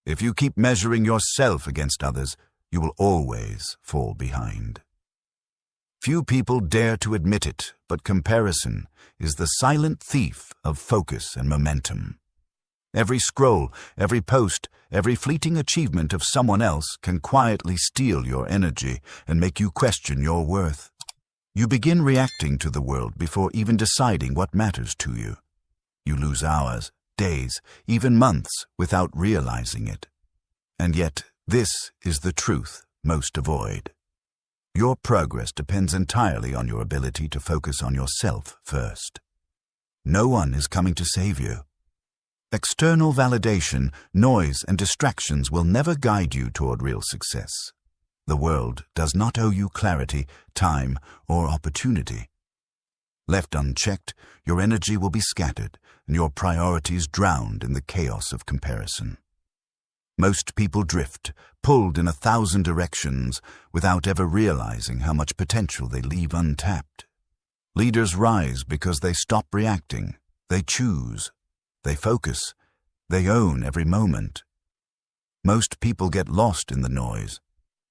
If you keep measuring yourself against others, you will always fall behind. Few people dare to admit it, but comparison is the silent thief of focus and momentum. Every scroll, every post, every fleeting achievement of someone else can quietly steal your energy and make you question your worth. You begin reacting to the world before even deciding what matters to you. You lose hours, days, even months without realizing it. And yet, this is the truth most avoid. Your progress depends entirely on your ability to focus on yourself first. No one is coming to save you. External validation, noise, and distractions will never guide you toward real success. The world does not owe you clarity, time, or opportunity. Left unchecked, your energy will be scattered and your priorities drowned in the chaos of comparison. Most people drift, pulled in 1,000 directions, without ever realizing how much potential they leave untapped. Leaders rise because they stop reacting, they choose, they focus, they own every moment. Most people get lost in the noise.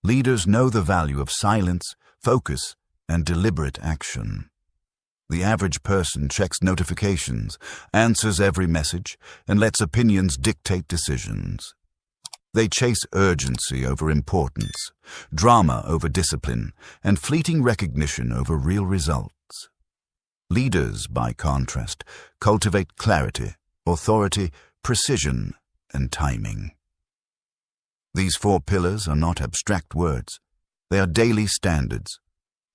Leaders know the value of silence, focus, and deliberate action. The average person checks notifications, answers every message, and lets opinions dictate decisions. They chase urgency over importance, drama over discipline, and fleeting recognition over real results. Leaders, by contrast, cultivate clarity, authority, precision, and timing. These 4 pillars are not abstract words. They are daily standards.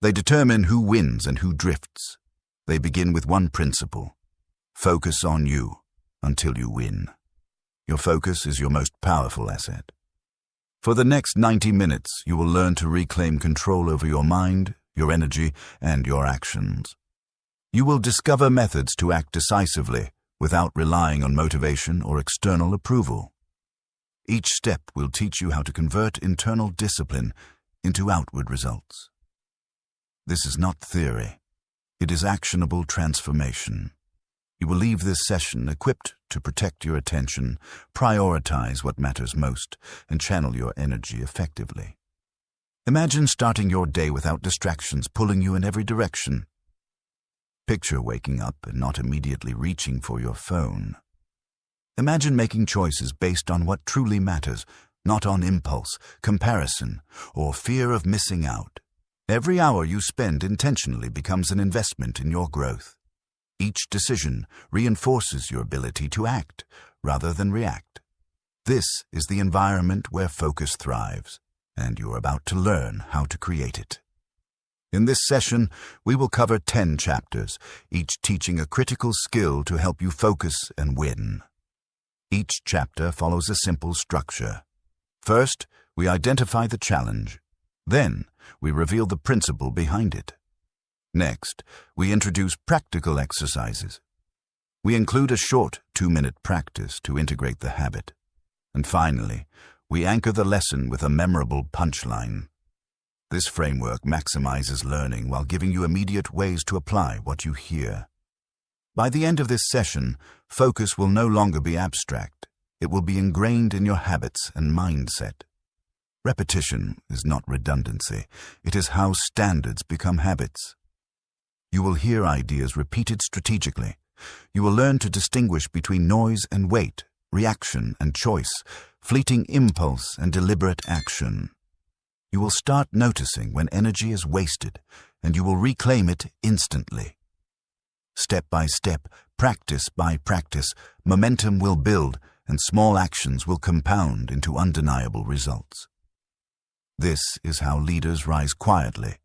They determine who wins and who drifts. They begin with one principle: focus on you until you win. Your focus is your most powerful asset. For the next 90 minutes, you will learn to reclaim control over your mind, your energy, and your actions. You will discover methods to act decisively without relying on motivation or external approval. Each step will teach you how to convert internal discipline into outward results. This is not theory. It is actionable transformation. You will leave this session equipped to protect your attention, prioritize what matters most, and channel your energy effectively. Imagine starting your day without distractions pulling you in every direction. Picture waking up and not immediately reaching for your phone. Imagine making choices based on what truly matters, not on impulse, comparison, or fear of missing out. Every hour you spend intentionally becomes an investment in your growth. Each decision reinforces your ability to act rather than react. This is the environment where focus thrives, and you are about to learn how to create it. In this session, we will cover 10 chapters, each teaching a critical skill to help you focus and win. Each chapter follows a simple structure. First, we identify the challenge. Then, we reveal the principle behind it. Next, we introduce practical exercises. We include a short 2-minute practice to integrate the habit. And finally, we anchor the lesson with a memorable punchline. This framework maximizes learning while giving you immediate ways to apply what you hear. By the end of this session, focus will no longer be abstract. It will be ingrained in your habits and mindset. Repetition is not redundancy. It is how standards become habits. You will hear ideas repeated strategically. You will learn to distinguish between noise and weight, reaction and choice, fleeting impulse and deliberate action. You will start noticing when energy is wasted, and you will reclaim it instantly. Step by step, practice by practice, momentum will build, and small actions will compound into undeniable results. This is how leaders rise quietly,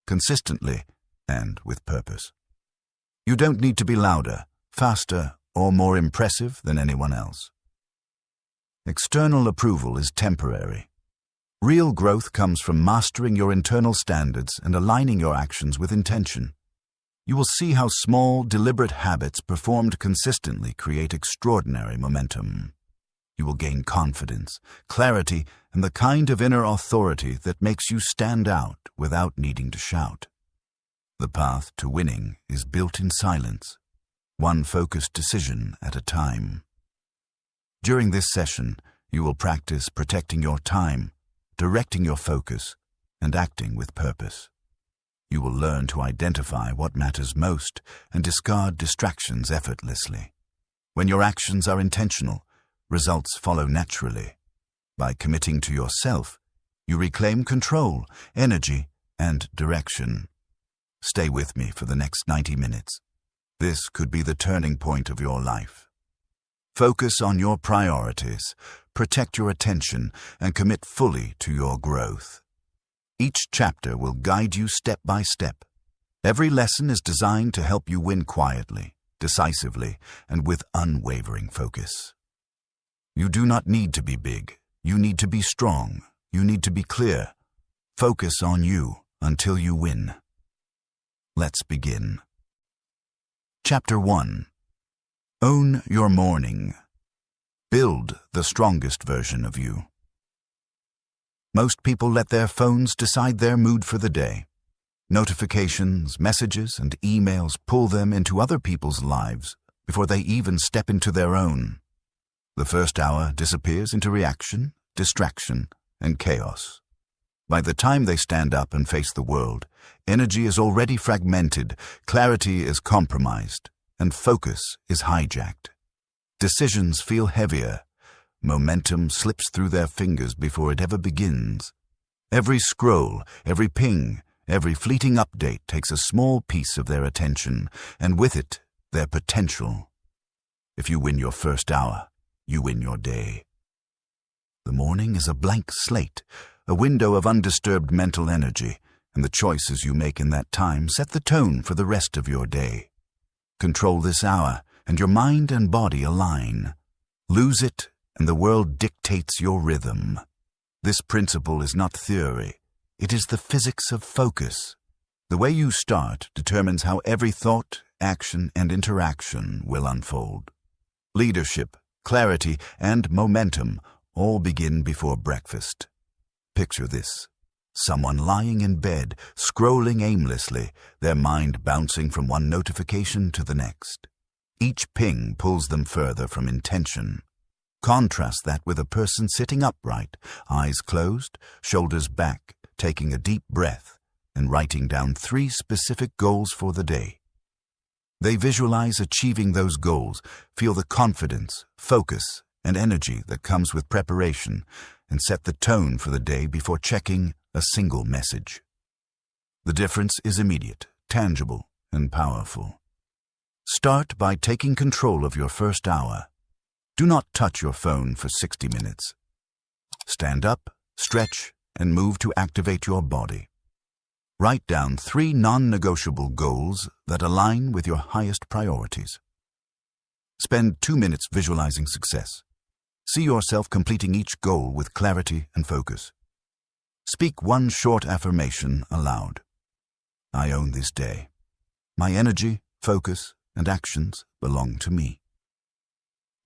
consistently, and with purpose. You don't need to be louder, faster, or more impressive than anyone else. External approval is temporary. Real growth comes from mastering your internal standards and aligning your actions with intention. You will see how small, deliberate habits performed consistently create extraordinary momentum. You will gain confidence, clarity, and the kind of inner authority that makes you stand out without needing to shout. The path to winning is built in silence, one focused decision at a time. During this session, You will practice protecting your time, directing your focus, and acting with purpose. You will learn to identify what matters most and discard distractions effortlessly. When your actions are intentional, results follow naturally. By committing to yourself, you reclaim control, energy, and direction. Stay with me for the next 90 minutes. This could be the turning point of your life. Focus on your priorities, protect your attention, and commit fully to your growth. Each chapter will guide you step by step. Every lesson is designed to help you win quietly, decisively, and with unwavering focus. You do not need to be big. You need to be strong. You need to be clear. Focus on you until you win. Let's begin. Chapter 1. Own your morning. Build the strongest version of you. Most people let their phones decide their mood for the day. Notifications, messages, and emails pull them into other people's lives before they even step into their own. The first hour disappears into reaction, distraction, and chaos. By the time they stand up and face the world, energy is already fragmented, clarity is compromised, and focus is hijacked. Decisions feel heavier. Momentum slips through their fingers before it ever begins. Every scroll, every ping, every fleeting update takes a small piece of their attention, and with it, their potential. If you win your first hour, you win your day. The morning is a blank slate, a window of undisturbed mental energy, and the choices you make in that time set the tone for the rest of your day. Control this hour, and your mind and body align. Lose it, and the world dictates your rhythm. This principle is not theory. It is the physics of focus. The way you start determines how every thought, action, and interaction will unfold. Leadership, clarity, and momentum all begin before breakfast. Picture this. Someone lying in bed, scrolling aimlessly, their mind bouncing from one notification to the next. Each ping pulls them further from intention. Contrast that with a person sitting upright, eyes closed, shoulders back, taking a deep breath, and writing down 3 specific goals for the day. They visualize achieving those goals, feel the confidence, focus, and energy that comes with preparation, and set the tone for the day before checking a single message. The difference is immediate, tangible, and powerful. Start by taking control of your first hour. Do not touch your phone for 60 minutes. Stand up, stretch, and move to activate your body. Write down 3 non-negotiable goals that align with your highest priorities. Spend 2 minutes visualizing success. See yourself completing each goal with clarity and focus. Speak 1 short affirmation aloud. I own this day. My energy, focus, and actions belong to me.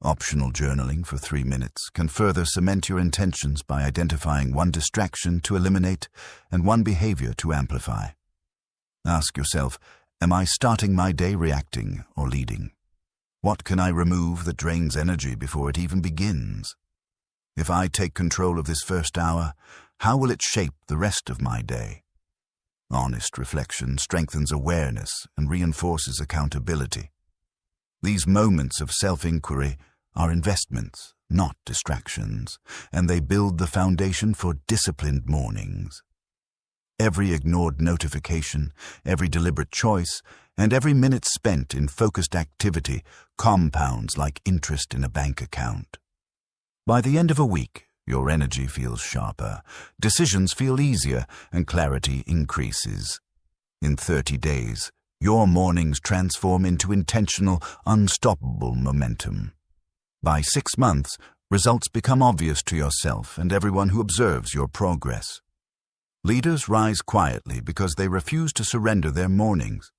Optional journaling for 3 minutes can further cement your intentions by identifying 1 distraction to eliminate and 1 behavior to amplify. Ask yourself, am I starting my day reacting or leading? What can I remove that drains energy before it even begins? If I take control of this first hour, how will it shape the rest of my day? Honest reflection strengthens awareness and reinforces accountability. These moments of self-inquiry are investments, not distractions, and they build the foundation for disciplined mornings. Every ignored notification, every deliberate choice, and every minute spent in focused activity compounds like interest in a bank account. By the end of a week, your energy feels sharper, decisions feel easier, and clarity increases. In 30 days, your mornings transform into intentional, unstoppable momentum. By 6 months, results become obvious to yourself and everyone who observes your progress. Leaders rise quietly because they refuse to surrender their mornings.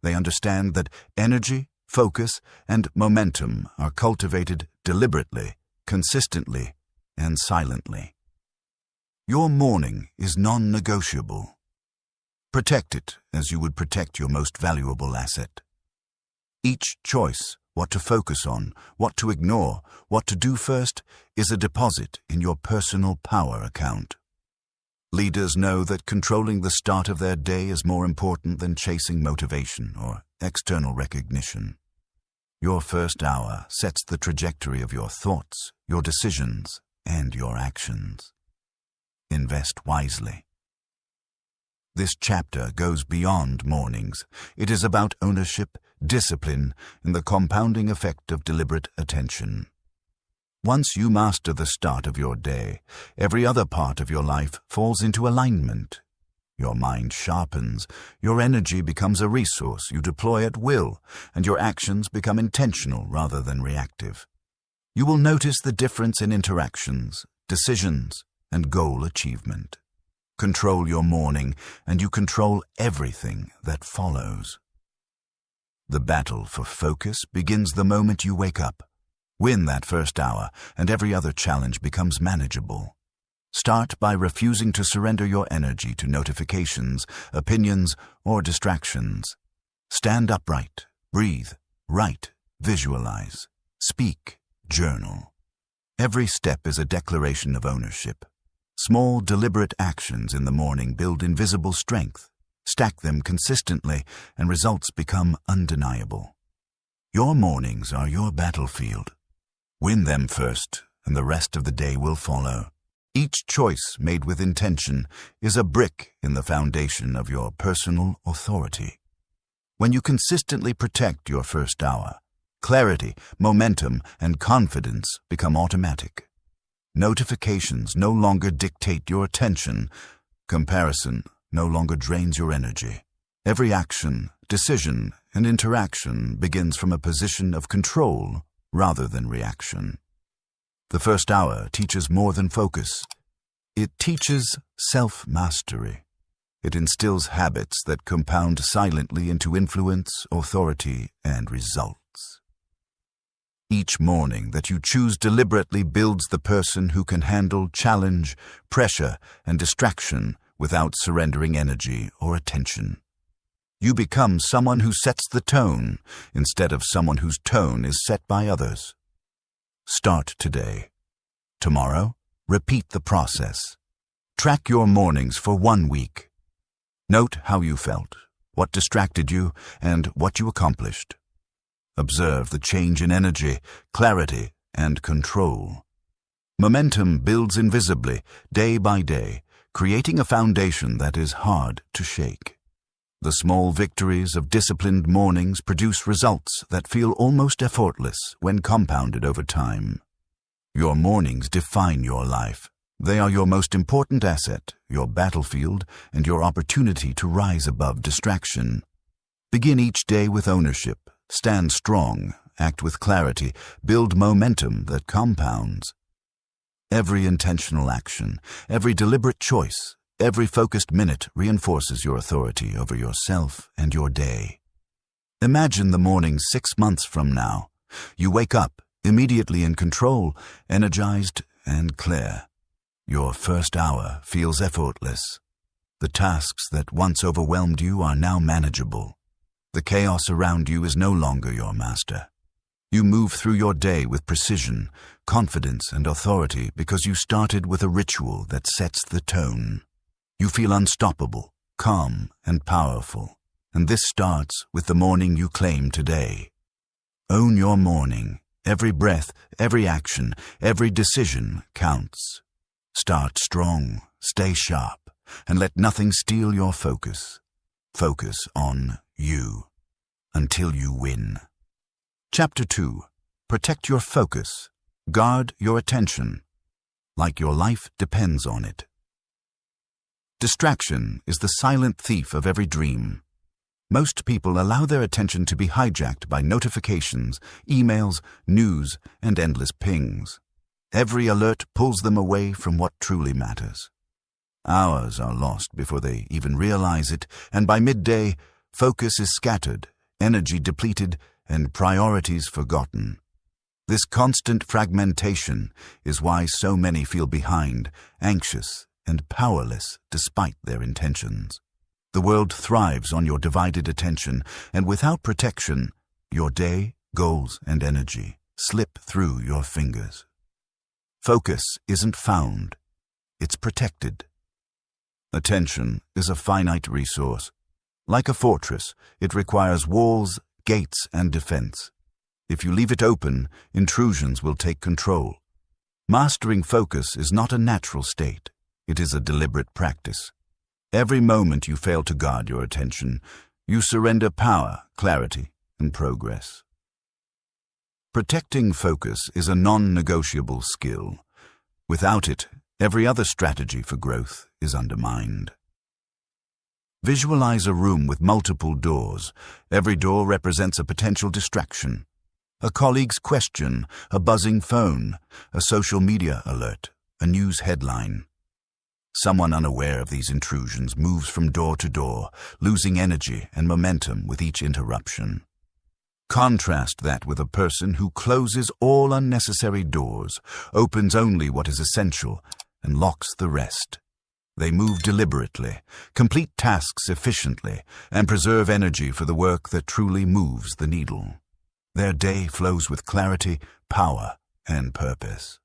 They understand that energy, focus, and momentum are cultivated deliberately, consistently, and silently. Your morning is non-negotiable. Protect it as you would protect your most valuable asset. Each choice, what to focus on, what to ignore, what to do first, is a deposit in your personal power account. Leaders know that controlling the start of their day is more important than chasing motivation or external recognition. Your first hour sets the trajectory of your thoughts, your decisions, and your actions. Invest wisely. This chapter goes beyond mornings. It is about ownership, discipline, and the compounding effect of deliberate attention. Once you master the start of your day, every other part of your life falls into alignment. Your mind sharpens, your energy becomes a resource you deploy at will, and your actions become intentional rather than reactive. You will notice the difference in interactions, decisions, and goal achievement. Control your morning, and you control everything that follows. The battle for focus begins the moment you wake up. Win that first hour, and every other challenge becomes manageable. Start by refusing to surrender your energy to notifications, opinions, or distractions. Stand upright, breathe, write, visualize, speak, journal. Every step is a declaration of ownership. Small, deliberate actions in the morning build invisible strength. Stack them consistently, and results become undeniable. Your mornings are your battlefield. Win them first, and the rest of the day will follow. Each choice made with intention is a brick in the foundation of your personal authority. When you consistently protect your first hour, clarity, momentum, and confidence become automatic. Notifications no longer dictate your attention. Comparison no longer drains your energy. Every action, decision, and interaction begins from a position of control rather than reaction. The first hour teaches more than focus. It teaches self-mastery. It instills habits that compound silently into influence, authority, and results. Each morning that you choose deliberately builds the person who can handle challenge, pressure, and distraction without surrendering energy or attention. You become someone who sets the tone instead of someone whose tone is set by others. Start today. Tomorrow, repeat the process. Track your mornings for 1 week. Note how you felt, what distracted you, and what you accomplished. Observe the change in energy, clarity, and control. Momentum builds invisibly, day by day, creating a foundation that is hard to shake. The small victories of disciplined mornings produce results that feel almost effortless when compounded over time. Your mornings define your life. They are your most important asset, your battlefield, and your opportunity to rise above distraction. Begin each day with ownership. Stand strong, act with clarity, build momentum that compounds. Every intentional action, every deliberate choice, every focused minute reinforces your authority over yourself and your day. Imagine the morning 6 months from now. You wake up, immediately in control, energized and clear. Your first hour feels effortless. The tasks that once overwhelmed you are now manageable. The chaos around you is no longer your master. You move through your day with precision, confidence, and authority because you started with a ritual that sets the tone. You feel unstoppable, calm, and powerful, and this starts with the morning you claim today. Own your morning. Every breath, every action, every decision counts. Start strong, stay sharp, and let nothing steal your focus. Focus on you until you win. Chapter 2. Protect your focus. Guard your attention, like your life depends on it. Distraction is the silent thief of every dream. Most people allow their attention to be hijacked by notifications, emails, news, and endless pings. Every alert pulls them away from what truly matters. Hours are lost before they even realize it, and by midday, focus is scattered, energy depleted, and priorities forgotten. This constant fragmentation is why so many feel behind, anxious, and powerless despite their intentions. The world thrives on your divided attention, and without protection, your day goals, and energy slip through your fingers. Focus isn't found, it's protected. Attention is a finite resource. Like a fortress, it requires walls, gates, and defense. If you leave it open, intrusions will take control. Mastering focus is not a natural state. It is a deliberate practice. Every moment you fail to guard your attention, you surrender power, clarity, and progress. Protecting focus is a non-negotiable skill. Without it, every other strategy for growth is undermined. Visualize a room with multiple doors. Every door represents a potential distraction. A colleague's question, a buzzing phone, a social media alert, a news headline. Someone unaware of these intrusions moves from door to door, losing energy and momentum with each interruption. Contrast that with a person who closes all unnecessary doors, opens only what is essential, and locks the rest. They move deliberately, complete tasks efficiently, and preserve energy for the work that truly moves the needle. Their day flows with clarity, power, and purpose.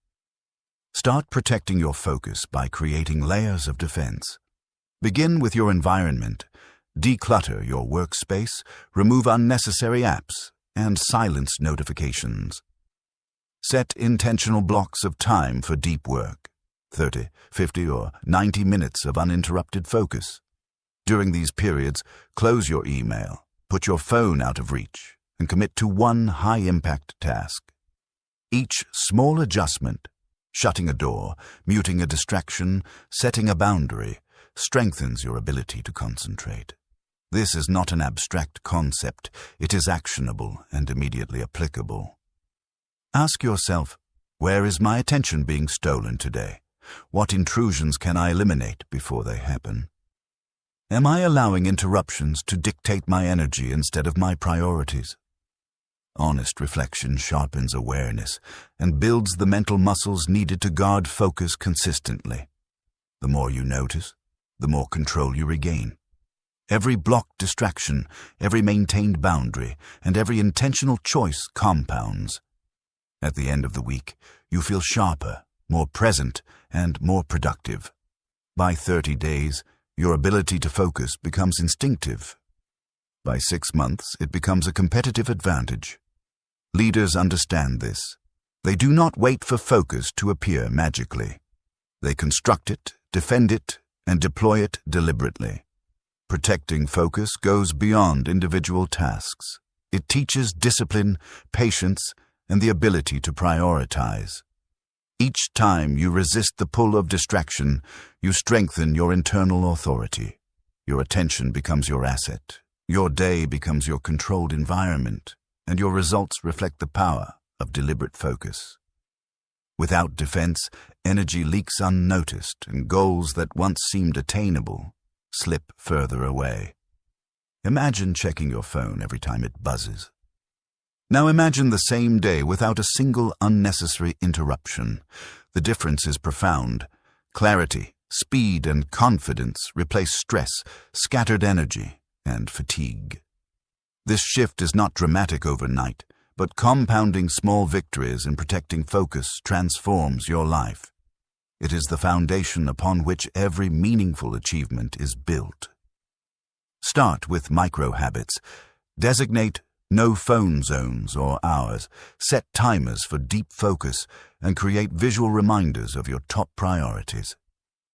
Start protecting your focus by creating layers of defense. Begin with your environment. Declutter your workspace, remove unnecessary apps, and silence notifications. Set intentional blocks of time for deep work, 30, 50, or 90 minutes of uninterrupted focus. During these periods, close your email, put your phone out of reach, and commit to one high-impact task. Each small adjustment, shutting a door, muting a distraction, setting a boundary, strengthens your ability to concentrate. This is not an abstract concept. It is actionable and immediately applicable. Ask yourself, where is my attention being stolen today? What intrusions can I eliminate before they happen? Am I allowing interruptions to dictate my energy instead of my priorities? Honest reflection sharpens awareness and builds the mental muscles needed to guard focus consistently. The more you notice, the more control you regain. Every blocked distraction, every maintained boundary, and every intentional choice compounds. At the end of the week, you feel sharper, more present, and more productive. By 30 days, your ability to focus becomes instinctive. By 6 months, it becomes a competitive advantage. Leaders understand this. They do not wait for focus to appear magically. They construct it, defend it, and deploy it deliberately. Protecting focus goes beyond individual tasks. It teaches discipline, patience, and the ability to prioritize. Each time you resist the pull of distraction, you strengthen your internal authority. Your attention becomes your asset. Your day becomes your controlled environment, and your results reflect the power of deliberate focus. Without defense, energy leaks unnoticed, and goals that once seemed attainable slip further away. Imagine checking your phone every time it buzzes. Now imagine the same day without a single unnecessary interruption. The difference is profound. Clarity, speed, and confidence replace stress, scattered energy, and fatigue. This shift is not dramatic overnight, but compounding small victories and protecting focus transforms your life. It is the foundation upon which every meaningful achievement is built. Start with micro-habits. Designate no phone zones or hours. Set timers for deep focus and create visual reminders of your top priorities.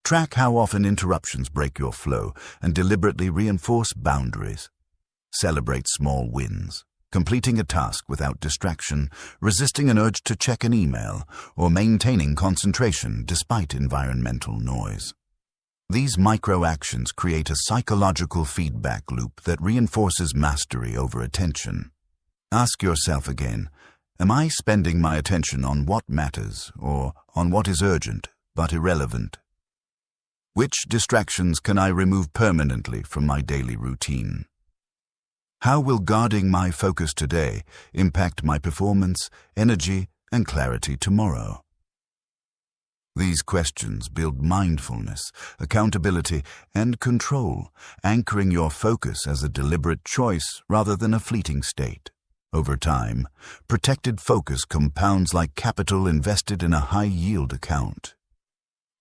Track how often interruptions break your flow and deliberately reinforce boundaries. Celebrate small wins, completing a task without distraction, resisting an urge to check an email, or maintaining concentration despite environmental noise. These micro-actions create a psychological feedback loop that reinforces mastery over attention. Ask yourself again, am I spending my attention on what matters or on what is urgent but irrelevant? Which distractions can I remove permanently from my daily routine? How will guarding my focus today impact my performance, energy, and clarity tomorrow? These questions build mindfulness, accountability, and control, anchoring your focus as a deliberate choice rather than a fleeting state. Over time, protected focus compounds like capital invested in a high-yield account.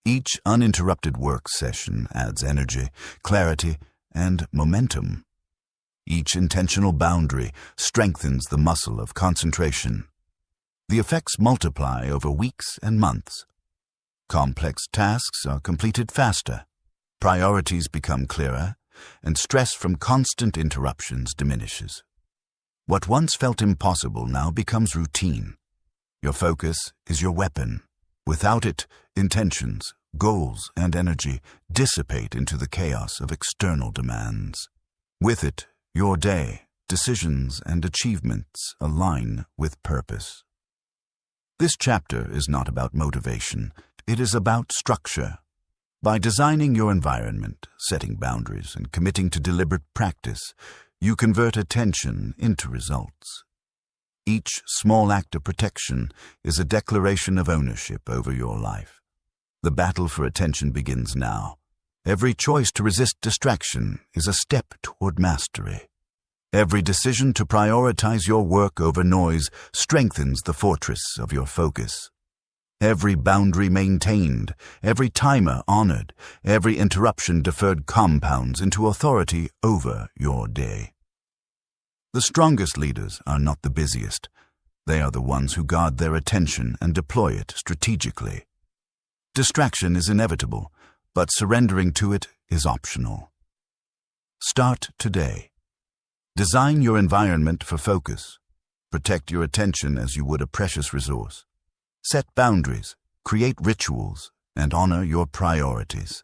Each uninterrupted work session adds energy, clarity, and momentum. Each intentional boundary strengthens the muscle of concentration. The effects multiply over weeks and months. Complex tasks are completed faster, priorities become clearer, and stress from constant interruptions diminishes. What once felt impossible now becomes routine. Your focus is your weapon. Without it, intentions, goals, and energy dissipate into the chaos of external demands. With it, your day, decisions, and achievements align with purpose. This chapter is not about motivation. It is about structure. By designing your environment, setting boundaries, and committing to deliberate practice, you convert attention into results. Each small act of protection is a declaration of ownership over your life. The battle for attention begins now. Every choice to resist distraction is a step toward mastery. Every decision to prioritize your work over noise strengthens the fortress of your focus. Every boundary maintained, every timer honored, every interruption deferred compounds into authority over your day. The strongest leaders are not the busiest. They are the ones who guard their attention and deploy it strategically. Distraction is inevitable, but surrendering to it is optional. Start today. Design your environment for focus. Protect your attention as you would a precious resource. Set boundaries, create rituals, and honor your priorities.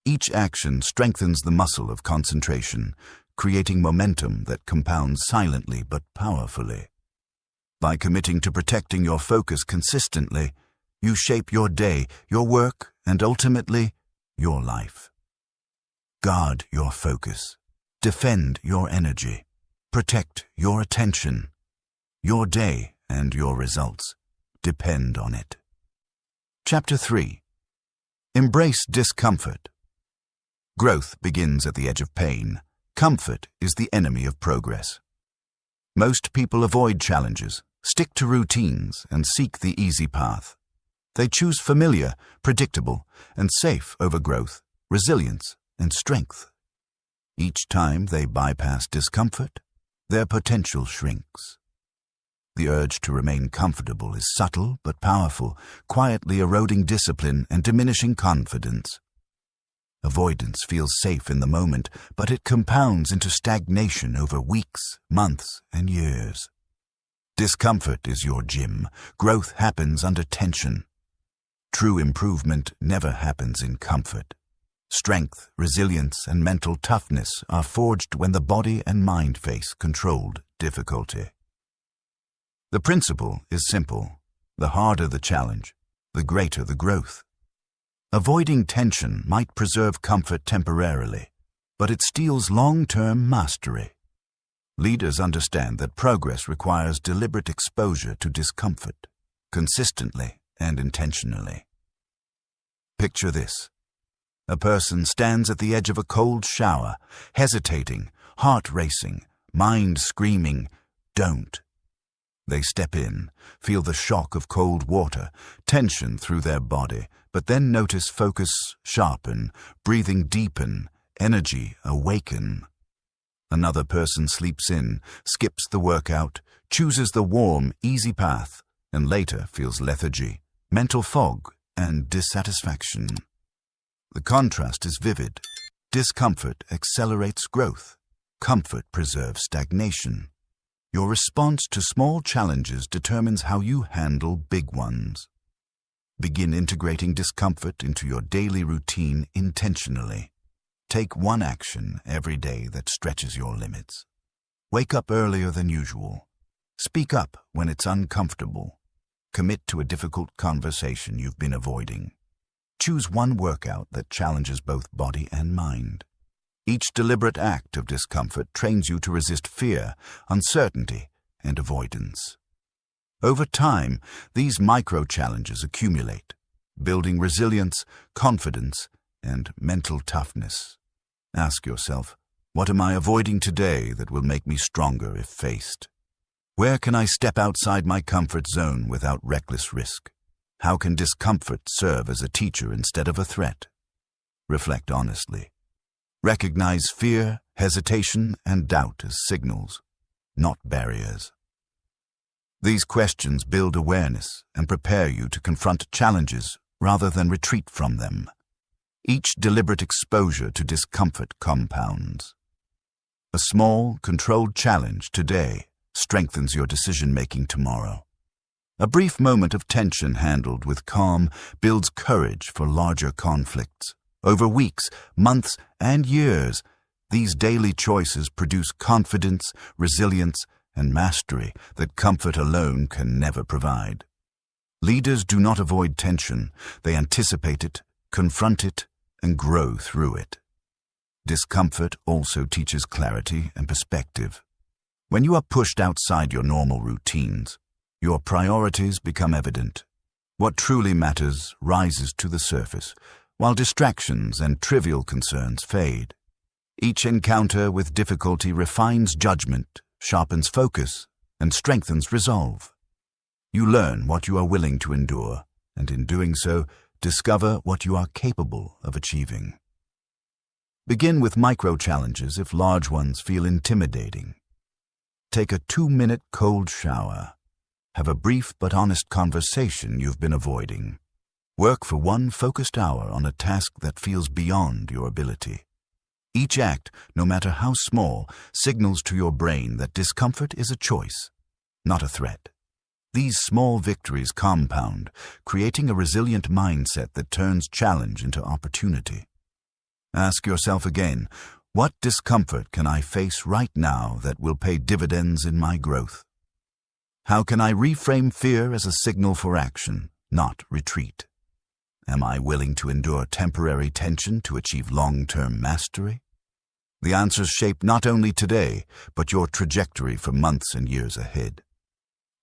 Each action strengthens the muscle of concentration, creating momentum that compounds silently but powerfully. By committing to protecting your focus consistently, you shape your day, your work, and ultimately, your life. Guard your focus. Defend your energy. Protect your attention. Your day and your results depend on it. Chapter 3. Embrace discomfort. Growth begins at the edge of pain. Comfort is the enemy of progress. Most people avoid challenges, stick to routines, and seek the easy path. They choose familiar, predictable, and safe over growth, resilience, and strength. Each time they bypass discomfort, their potential shrinks. The urge to remain comfortable is subtle but powerful, quietly eroding discipline and diminishing confidence. Avoidance feels safe in the moment, but it compounds into stagnation over weeks, months, and years. Discomfort is your gym. Growth happens under tension. True improvement never happens in comfort. Strength, resilience, and mental toughness are forged when the body and mind face controlled difficulty. The principle is simple. The harder the challenge, the greater the growth. Avoiding tension might preserve comfort temporarily, but it steals long-term mastery. Leaders understand that progress requires deliberate exposure to discomfort, consistently and intentionally. Picture this. A person stands at the edge of a cold shower, hesitating, heart racing, mind screaming, "Don't." They step in, feel the shock of cold water, tension through their body, but then notice focus sharpen, breathing deepen, energy awaken. Another person sleeps in, skips the workout, chooses the warm, easy path, and later feels lethargy, mental fog, and dissatisfaction. The contrast is vivid. Discomfort accelerates growth. Comfort preserves stagnation. Your response to small challenges determines how you handle big ones. Begin integrating discomfort into your daily routine intentionally. Take one action every day that stretches your limits. Wake up earlier than usual. Speak up when it's uncomfortable. Commit to a difficult conversation you've been avoiding. Choose one workout that challenges both body and mind. Each deliberate act of discomfort trains you to resist fear, uncertainty, and avoidance. Over time, these micro-challenges accumulate, building resilience, confidence, and mental toughness. Ask yourself, what am I avoiding today that will make me stronger if faced? Where can I step outside my comfort zone without reckless risk? How can discomfort serve as a teacher instead of a threat? Reflect honestly. Recognize fear, hesitation, and doubt as signals, not barriers. These questions build awareness and prepare you to confront challenges rather than retreat from them. Each deliberate exposure to discomfort compounds. A small, controlled challenge today strengthens your decision-making tomorrow. A brief moment of tension handled with calm builds courage for larger conflicts. Over weeks, months, and years, these daily choices produce confidence, resilience, and mastery that comfort alone can never provide. Leaders do not avoid tension. They anticipate it, confront it, and grow through it. Discomfort also teaches clarity and perspective. When you are pushed outside your normal routines, your priorities become evident. What truly matters rises to the surface, while distractions and trivial concerns fade. Each encounter with difficulty refines judgment, sharpens focus, and strengthens resolve. You learn what you are willing to endure, and in doing so, discover what you are capable of achieving. Begin with micro-challenges if large ones feel intimidating. Take a 2-minute cold shower. Have a brief but honest conversation you've been avoiding. Work for 1 focused hour on a task that feels beyond your ability. Each act, no matter how small, signals to your brain that discomfort is a choice, not a threat. These small victories compound, creating a resilient mindset that turns challenge into opportunity. Ask yourself again, what discomfort can I face right now that will pay dividends in my growth? How can I reframe fear as a signal for action, not retreat? Am I willing to endure temporary tension to achieve long-term mastery? The answers shape not only today, but your trajectory for months and years ahead.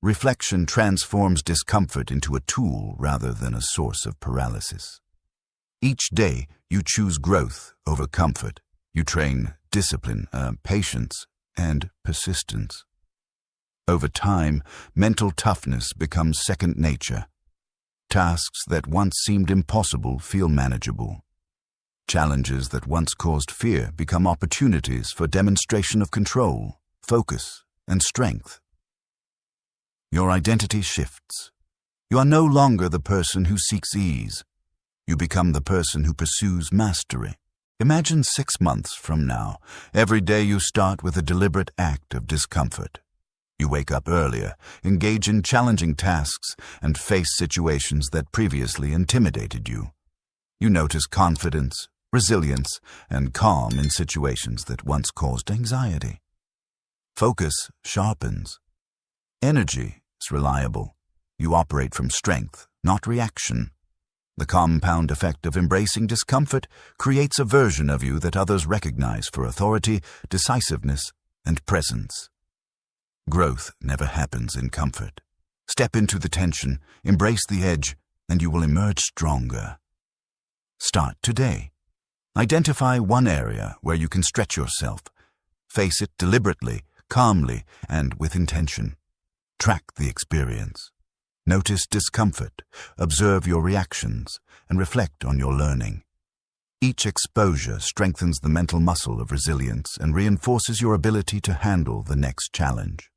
Reflection transforms discomfort into a tool rather than a source of paralysis. Each day, you choose growth over comfort. You train discipline, patience, and persistence. Over time, mental toughness becomes second nature. Tasks that once seemed impossible feel manageable. Challenges that once caused fear become opportunities for demonstration of control, focus, and strength. Your identity shifts. You are no longer the person who seeks ease. You become the person who pursues mastery. Imagine 6 months from now, every day you start with a deliberate act of discomfort. You wake up earlier, engage in challenging tasks, and face situations that previously intimidated you. You notice confidence, resilience, and calm in situations that once caused anxiety. Focus sharpens. Energy is reliable. You operate from strength, not reaction. The compound effect of embracing discomfort creates a version of you that others recognize for authority, decisiveness, and presence. Growth never happens in comfort. Step into the tension, embrace the edge, and you will emerge stronger. Start today. Identify one area where you can stretch yourself. Face it deliberately, calmly, and with intention. Track the experience. Notice discomfort, observe your reactions, and reflect on your learning. Each exposure strengthens the mental muscle of resilience and reinforces your ability to handle the next challenge.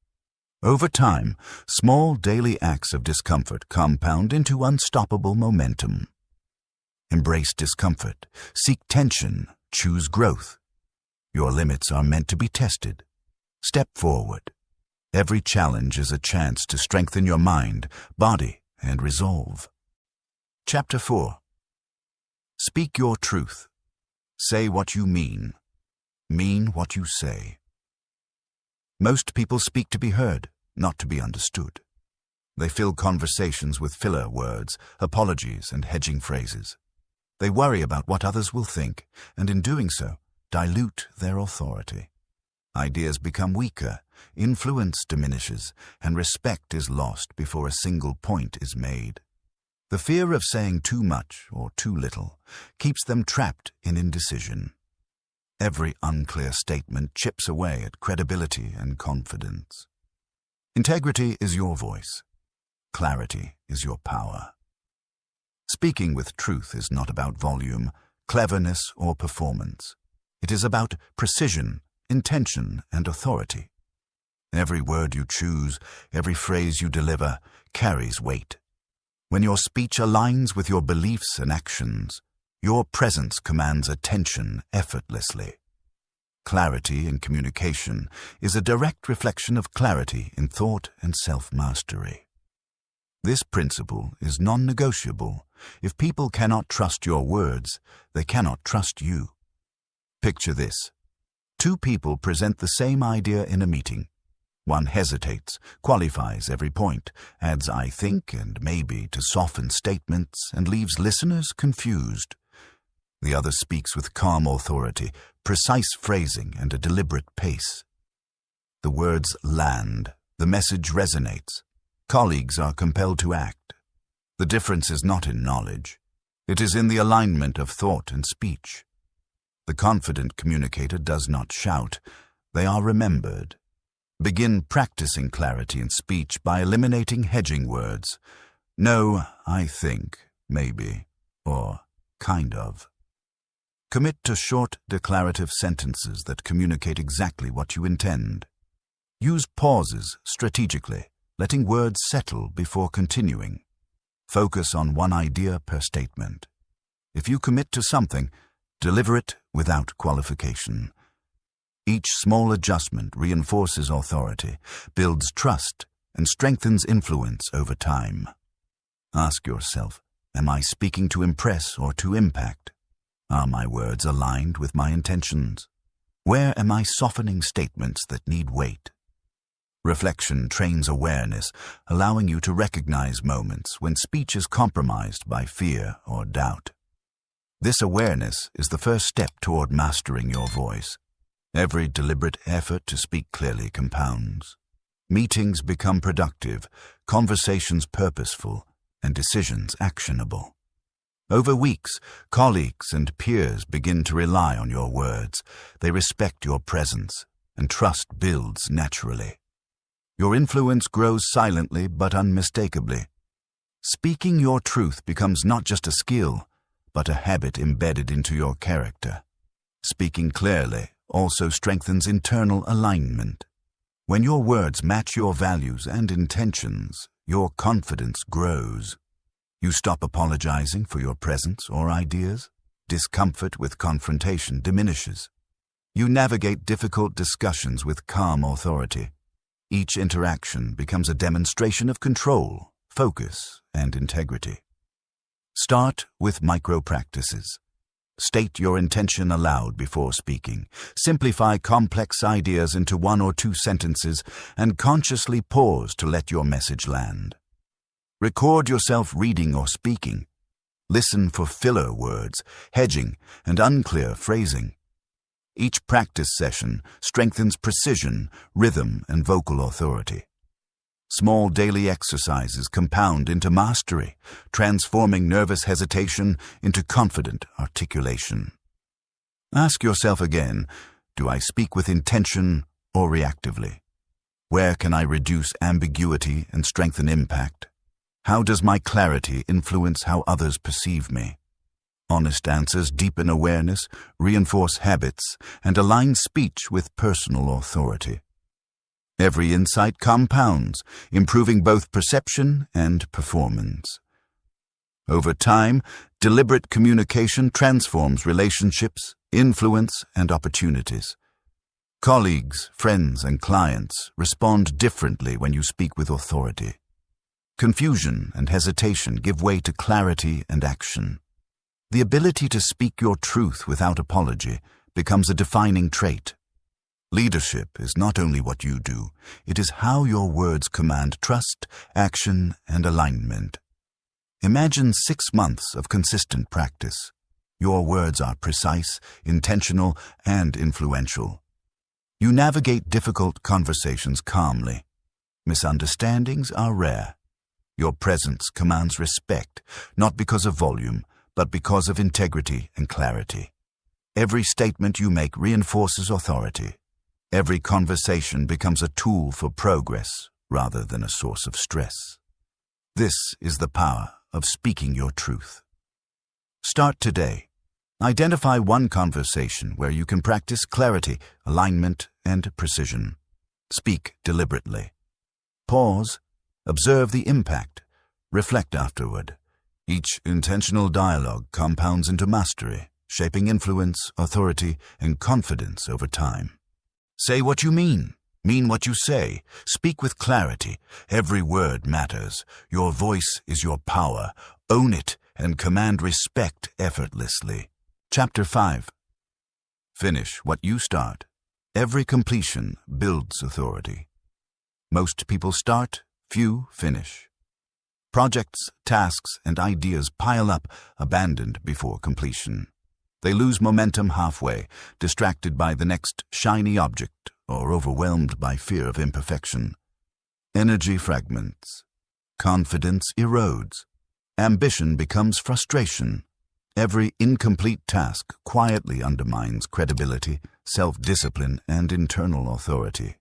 Over time, small daily acts of discomfort compound into unstoppable momentum. Embrace discomfort, seek tension, choose growth. Your limits are meant to be tested. Step forward. Every challenge is a chance to strengthen your mind, body, and resolve. Chapter 4. Speak your truth. Say what you mean. Mean what you say. Most people speak to be heard, not to be understood. They fill conversations with filler words, apologies, and hedging phrases. They worry about what others will think, and in doing so, dilute their authority. Ideas become weaker, influence diminishes, and respect is lost before a single point is made. The fear of saying too much or too little keeps them trapped in indecision. Every unclear statement chips away at credibility and confidence. Integrity is your voice. Clarity is your power. Speaking with truth is not about volume, cleverness, or performance. It is about precision, intention, and authority. Every word you choose, every phrase you deliver, carries weight. When your speech aligns with your beliefs and actions, your presence commands attention effortlessly. Clarity in communication is a direct reflection of clarity in thought and self-mastery. This principle is non-negotiable. If people cannot trust your words, they cannot trust you. Picture this. Two people present the same idea in a meeting. One hesitates, qualifies every point, adds "I think" and "maybe" to soften statements, and leaves listeners confused. The other speaks with calm authority, precise phrasing, and a deliberate pace. The words land, the message resonates. Colleagues are compelled to act. The difference is not in knowledge. It is in the alignment of thought and speech. The confident communicator does not shout. They are remembered. Begin practicing clarity in speech by eliminating hedging words. No, I think, maybe, or kind of. Commit to short, declarative sentences that communicate exactly what you intend. Use pauses strategically, letting words settle before continuing. Focus on one idea per statement. If you commit to something, deliver it without qualification. Each small adjustment reinforces authority, builds trust, and strengthens influence over time. Ask yourself, am I speaking to impress or to impact? Are my words aligned with my intentions? Where am I softening statements that need weight? Reflection trains awareness, allowing you to recognize moments when speech is compromised by fear or doubt. This awareness is the first step toward mastering your voice. Every deliberate effort to speak clearly compounds. Meetings become productive, conversations purposeful, and decisions actionable. Over weeks, colleagues and peers begin to rely on your words. They respect your presence, and trust builds naturally. Your influence grows silently but unmistakably. Speaking your truth becomes not just a skill, but a habit embedded into your character. Speaking clearly also strengthens internal alignment. When your words match your values and intentions, your confidence grows. You stop apologizing for your presence or ideas. Discomfort with confrontation diminishes. You navigate difficult discussions with calm authority. Each interaction becomes a demonstration of control, focus, and integrity. Start with micro-practices. State your intention aloud before speaking. Simplify complex ideas into 1 or 2 sentences and consciously pause to let your message land. Record yourself reading or speaking. Listen for filler words, hedging, and unclear phrasing. Each practice session strengthens precision, rhythm, and vocal authority. Small daily exercises compound into mastery, transforming nervous hesitation into confident articulation. Ask yourself again, do I speak with intention or reactively? Where can I reduce ambiguity and strengthen impact? How does my clarity influence how others perceive me? Honest answers deepen awareness, reinforce habits, and align speech with personal authority. Every insight compounds, improving both perception and performance. Over time, deliberate communication transforms relationships, influence, and opportunities. Colleagues, friends, and clients respond differently when you speak with authority. Confusion and hesitation give way to clarity and action. The ability to speak your truth without apology becomes a defining trait. Leadership is not only what you do, it is how your words command trust, action, and alignment. Imagine 6 months of consistent practice. Your words are precise, intentional, and influential. You navigate difficult conversations calmly. Misunderstandings are rare. Your presence commands respect, not because of volume, but because of integrity and clarity. Every statement you make reinforces authority. Every conversation becomes a tool for progress rather than a source of stress. This is the power of speaking your truth. Start today. Identify one conversation where you can practice clarity, alignment, and precision. Speak deliberately. Pause. Observe the impact. Reflect afterward. Each intentional dialogue compounds into mastery, shaping influence, authority, and confidence over time. Say what you mean what you say. Speak with clarity. Every word matters. Your voice is your power. Own it and command respect effortlessly. Chapter 5. Finish what you start. Every completion builds authority. Most people start, few finish. Projects, tasks, and ideas pile up, abandoned before completion. They lose momentum halfway, distracted by the next shiny object or overwhelmed by fear of imperfection. Energy fragments. Confidence erodes. Ambition becomes frustration. Every incomplete task quietly undermines credibility, self-discipline, and internal authority.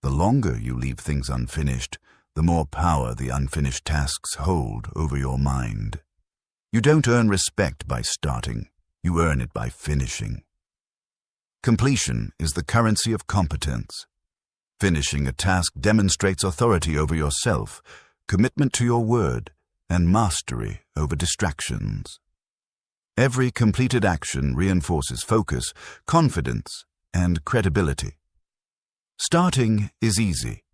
The longer you leave things unfinished, the more power the unfinished tasks hold over your mind. You don't earn respect by starting. You earn it by finishing. Completion is the currency of competence. Finishing a task demonstrates authority over yourself, commitment to your word, and mastery over distractions. Every completed action reinforces focus, confidence, and credibility. Starting is easy.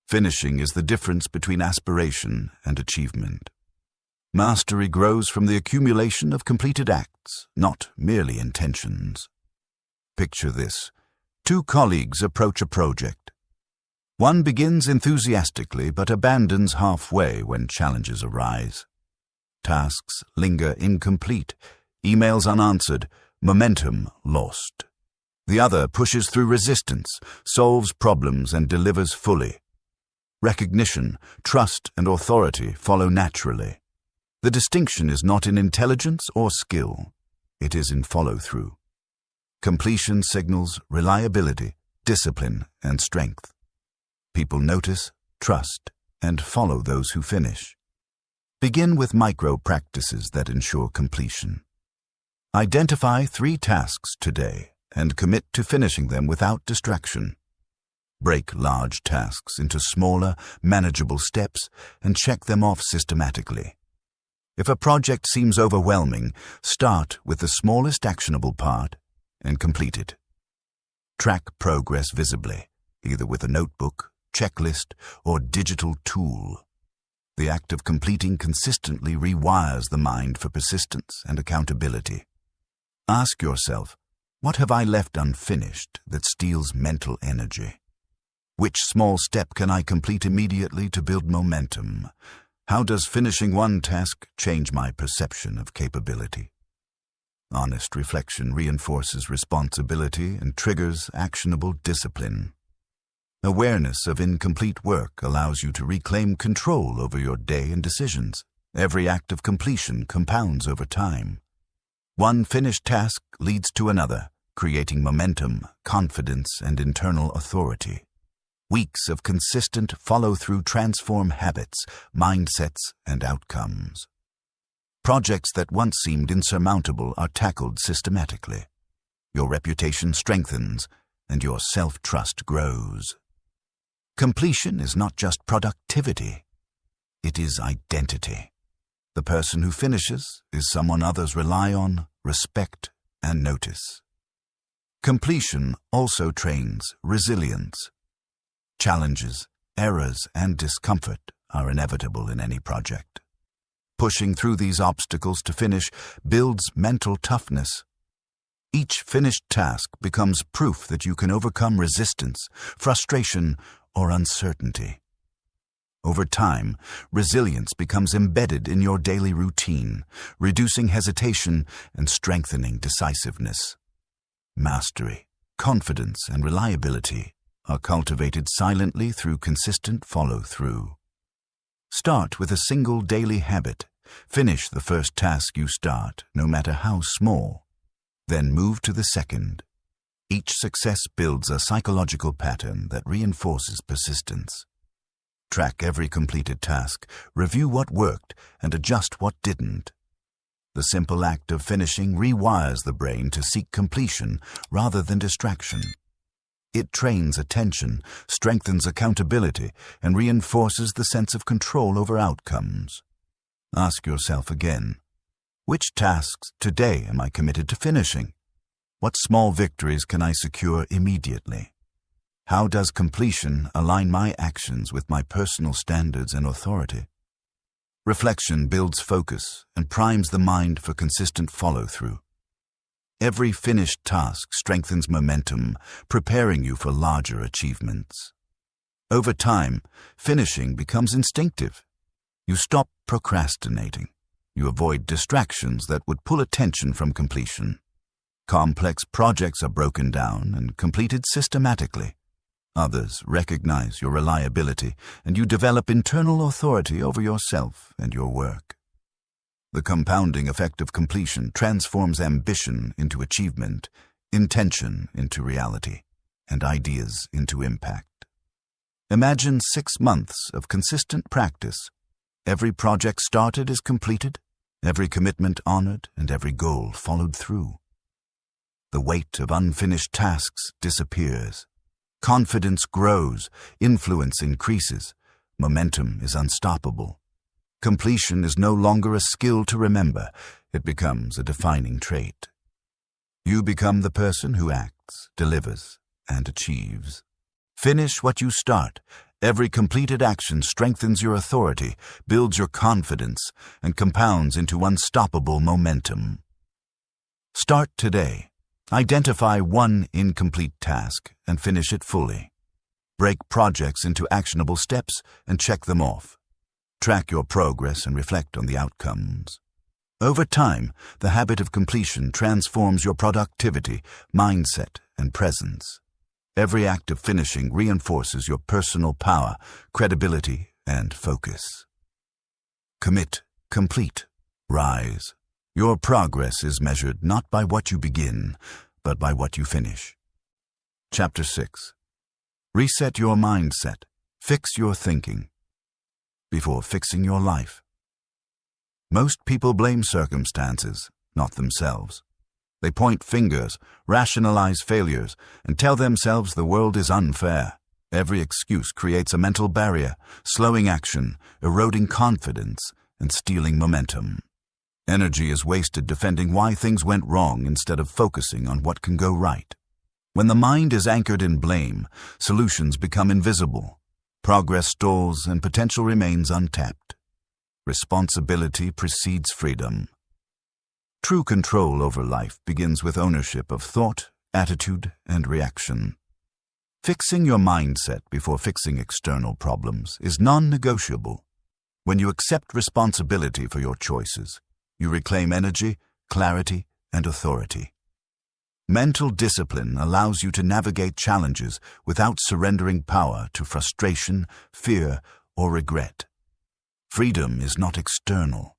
Finishing is the difference between aspiration and achievement. Mastery grows from the accumulation of completed acts, not merely intentions. Picture this. Two colleagues approach a project. One begins enthusiastically but abandons halfway when challenges arise. Tasks linger incomplete, emails unanswered, momentum lost. The other pushes through resistance, solves problems, and delivers fully. Recognition, trust, and authority follow naturally. The distinction is not in intelligence or skill. It is in follow-through. Completion signals reliability, discipline, and strength. People notice, trust, and follow those who finish. Begin with micro-practices that ensure completion. Identify 3 tasks today and commit to finishing them without distraction. Break large tasks into smaller, manageable steps and check them off systematically. If a project seems overwhelming, start with the smallest actionable part and complete it. Track progress visibly, either with a notebook, checklist, or digital tool. The act of completing consistently rewires the mind for persistence and accountability. Ask yourself, what have I left unfinished that steals mental energy? Which small step can I complete immediately to build momentum? How does finishing one task change my perception of capability? Honest reflection reinforces responsibility and triggers actionable discipline. Awareness of incomplete work allows you to reclaim control over your day and decisions. Every act of completion compounds over time. One finished task leads to another, creating momentum, confidence, and internal authority. Weeks of consistent follow-through transform habits, mindsets, and outcomes. Projects that once seemed insurmountable are tackled systematically. Your reputation strengthens, and your self-trust grows. Completion is not just productivity. It is identity. The person who finishes is someone others rely on, respect, and notice. Completion also trains resilience. Challenges, errors, and discomfort are inevitable in any project. Pushing through these obstacles to finish builds mental toughness. Each finished task becomes proof that you can overcome resistance, frustration, or uncertainty. Over time, resilience becomes embedded in your daily routine, reducing hesitation and strengthening decisiveness. Mastery, confidence, and reliability are cultivated silently through consistent follow-through. Start with a single daily habit. Finish the first task you start, no matter how small. Then move to the second. Each success builds a psychological pattern that reinforces persistence. Track every completed task, review what worked, and adjust what didn't. The simple act of finishing rewires the brain to seek completion rather than distraction. It trains attention, strengthens accountability, and reinforces the sense of control over outcomes. Ask yourself again, which tasks today am I committed to finishing? What small victories can I secure immediately? How does completion align my actions with my personal standards and authority? Reflection builds focus and primes the mind for consistent follow-through. Every finished task strengthens momentum, preparing you for larger achievements. Over time, finishing becomes instinctive. You stop procrastinating. You avoid distractions that would pull attention from completion. Complex projects are broken down and completed systematically. Others recognize your reliability, and you develop internal authority over yourself and your work. The compounding effect of completion transforms ambition into achievement, intention into reality, and ideas into impact. Imagine 6 months of consistent practice. Every project started is completed, every commitment honored, and every goal followed through. The weight of unfinished tasks disappears. Confidence grows, influence increases, momentum is unstoppable. Completion is no longer a skill to remember, it becomes a defining trait. You become the person who acts, delivers, and achieves. Finish what you start. Every completed action strengthens your authority, builds your confidence, and compounds into unstoppable momentum. Start today. Identify one incomplete task and finish it fully. Break projects into actionable steps and check them off. Track your progress and reflect on the outcomes. Over time, the habit of completion transforms your productivity, mindset, and presence. Every act of finishing reinforces your personal power, credibility, and focus. Commit, complete, rise. Your progress is measured not by what you begin, but by what you finish. Chapter 6. Reset your mindset. Fix your thinking. Before fixing your life. Most people blame circumstances, not themselves. They point fingers, rationalize failures, and tell themselves the world is unfair. Every excuse creates a mental barrier, slowing action, eroding confidence, and stealing momentum. Energy is wasted defending why things went wrong instead of focusing on what can go right. When the mind is anchored in blame, solutions become invisible. Progress stalls and potential remains untapped. Responsibility precedes freedom. True control over life begins with ownership of thought, attitude, and reaction. Fixing your mindset before fixing external problems is non-negotiable. When you accept responsibility for your choices, you reclaim energy, clarity, and authority. Mental discipline allows you to navigate challenges without surrendering power to frustration, fear, or regret. Freedom is not external.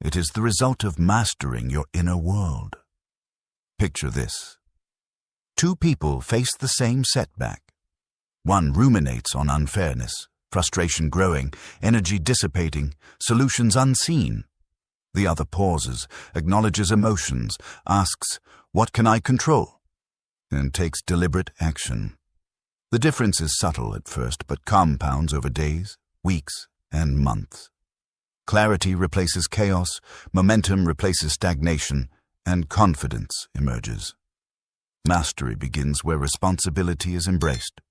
It is the result of mastering your inner world. Picture this. 2 people face the same setback. One ruminates on unfairness, frustration growing, energy dissipating, solutions unseen. The other pauses, acknowledges emotions, asks, "What can I control?" and takes deliberate action. The difference is subtle at first, but compounds over days, weeks, and months. Clarity replaces chaos, momentum replaces stagnation, and confidence emerges. Mastery begins where responsibility is embraced.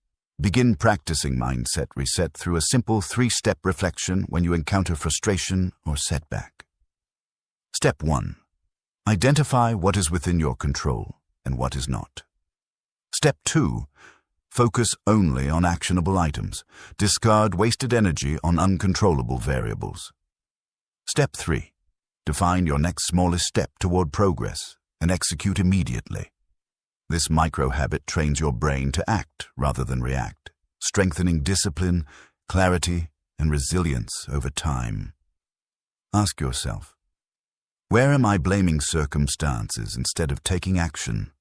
Begin practicing mindset reset through a simple 3-step reflection when you encounter frustration or setback. Step 1. Identify what is within your control and what is not. Step 2. Focus only on actionable items. Discard wasted energy on uncontrollable variables. Step 3. Define your next smallest step toward progress and execute immediately. This micro-habit trains your brain to act rather than react, strengthening discipline, clarity, and resilience over time. Ask yourself, where am I blaming circumstances instead of taking action?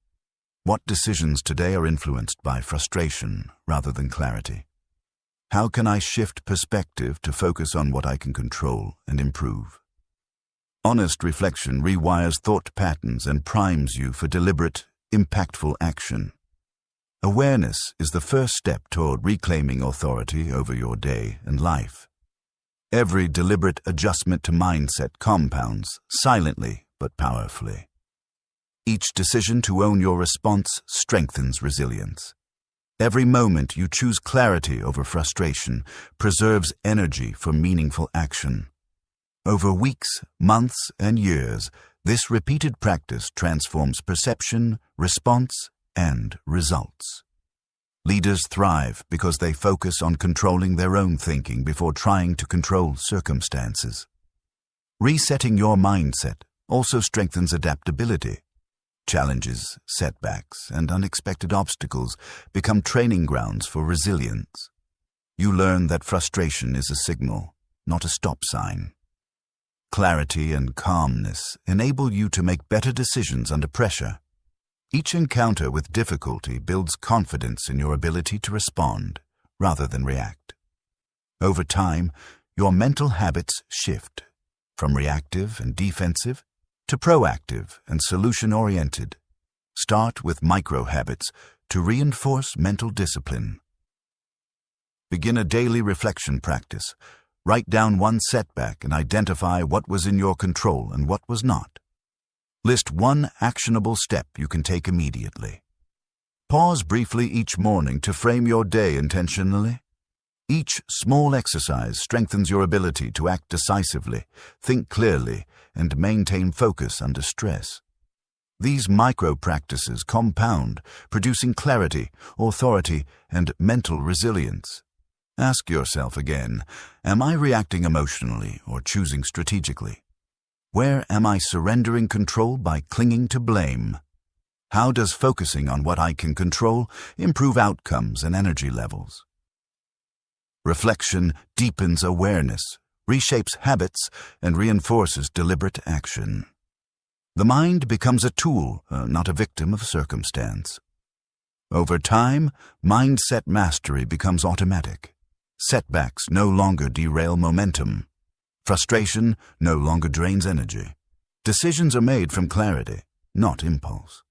What decisions today are influenced by frustration rather than clarity? How can I shift perspective to focus on what I can control and improve? Honest reflection rewires thought patterns and primes you for deliberate, impactful action. Awareness is the first step toward reclaiming authority over your day and life. Every deliberate adjustment to mindset compounds silently but powerfully. Each decision to own your response strengthens resilience. Every moment you choose clarity over frustration preserves energy for meaningful action. Over weeks, months, and years, this repeated practice transforms perception, response, and results. Leaders thrive because they focus on controlling their own thinking before trying to control circumstances. Resetting your mindset also strengthens adaptability. Challenges, setbacks, and unexpected obstacles become training grounds for resilience. You learn that frustration is a signal, not a stop sign. Clarity and calmness enable you to make better decisions under pressure. Each encounter with difficulty builds confidence in your ability to respond rather than react. Over time, your mental habits shift from reactive and defensive to proactive and solution-oriented. Start with micro-habits to reinforce mental discipline. Begin a daily reflection practice. Write down one setback and identify what was in your control and what was not. List one actionable step you can take immediately. Pause briefly each morning to frame your day intentionally. Each small exercise strengthens your ability to act decisively, think clearly, and maintain focus under stress. These micro-practices compound, producing clarity, authority, and mental resilience. Ask yourself again, am I reacting emotionally or choosing strategically? Where am I surrendering control by clinging to blame? How does focusing on what I can control improve outcomes and energy levels? Reflection deepens awareness, reshapes habits, and reinforces deliberate action. The mind becomes a tool, not a victim of circumstance. Over time, mindset mastery becomes automatic. Setbacks no longer derail momentum. Frustration no longer drains energy. Decisions are made from clarity, not impulse.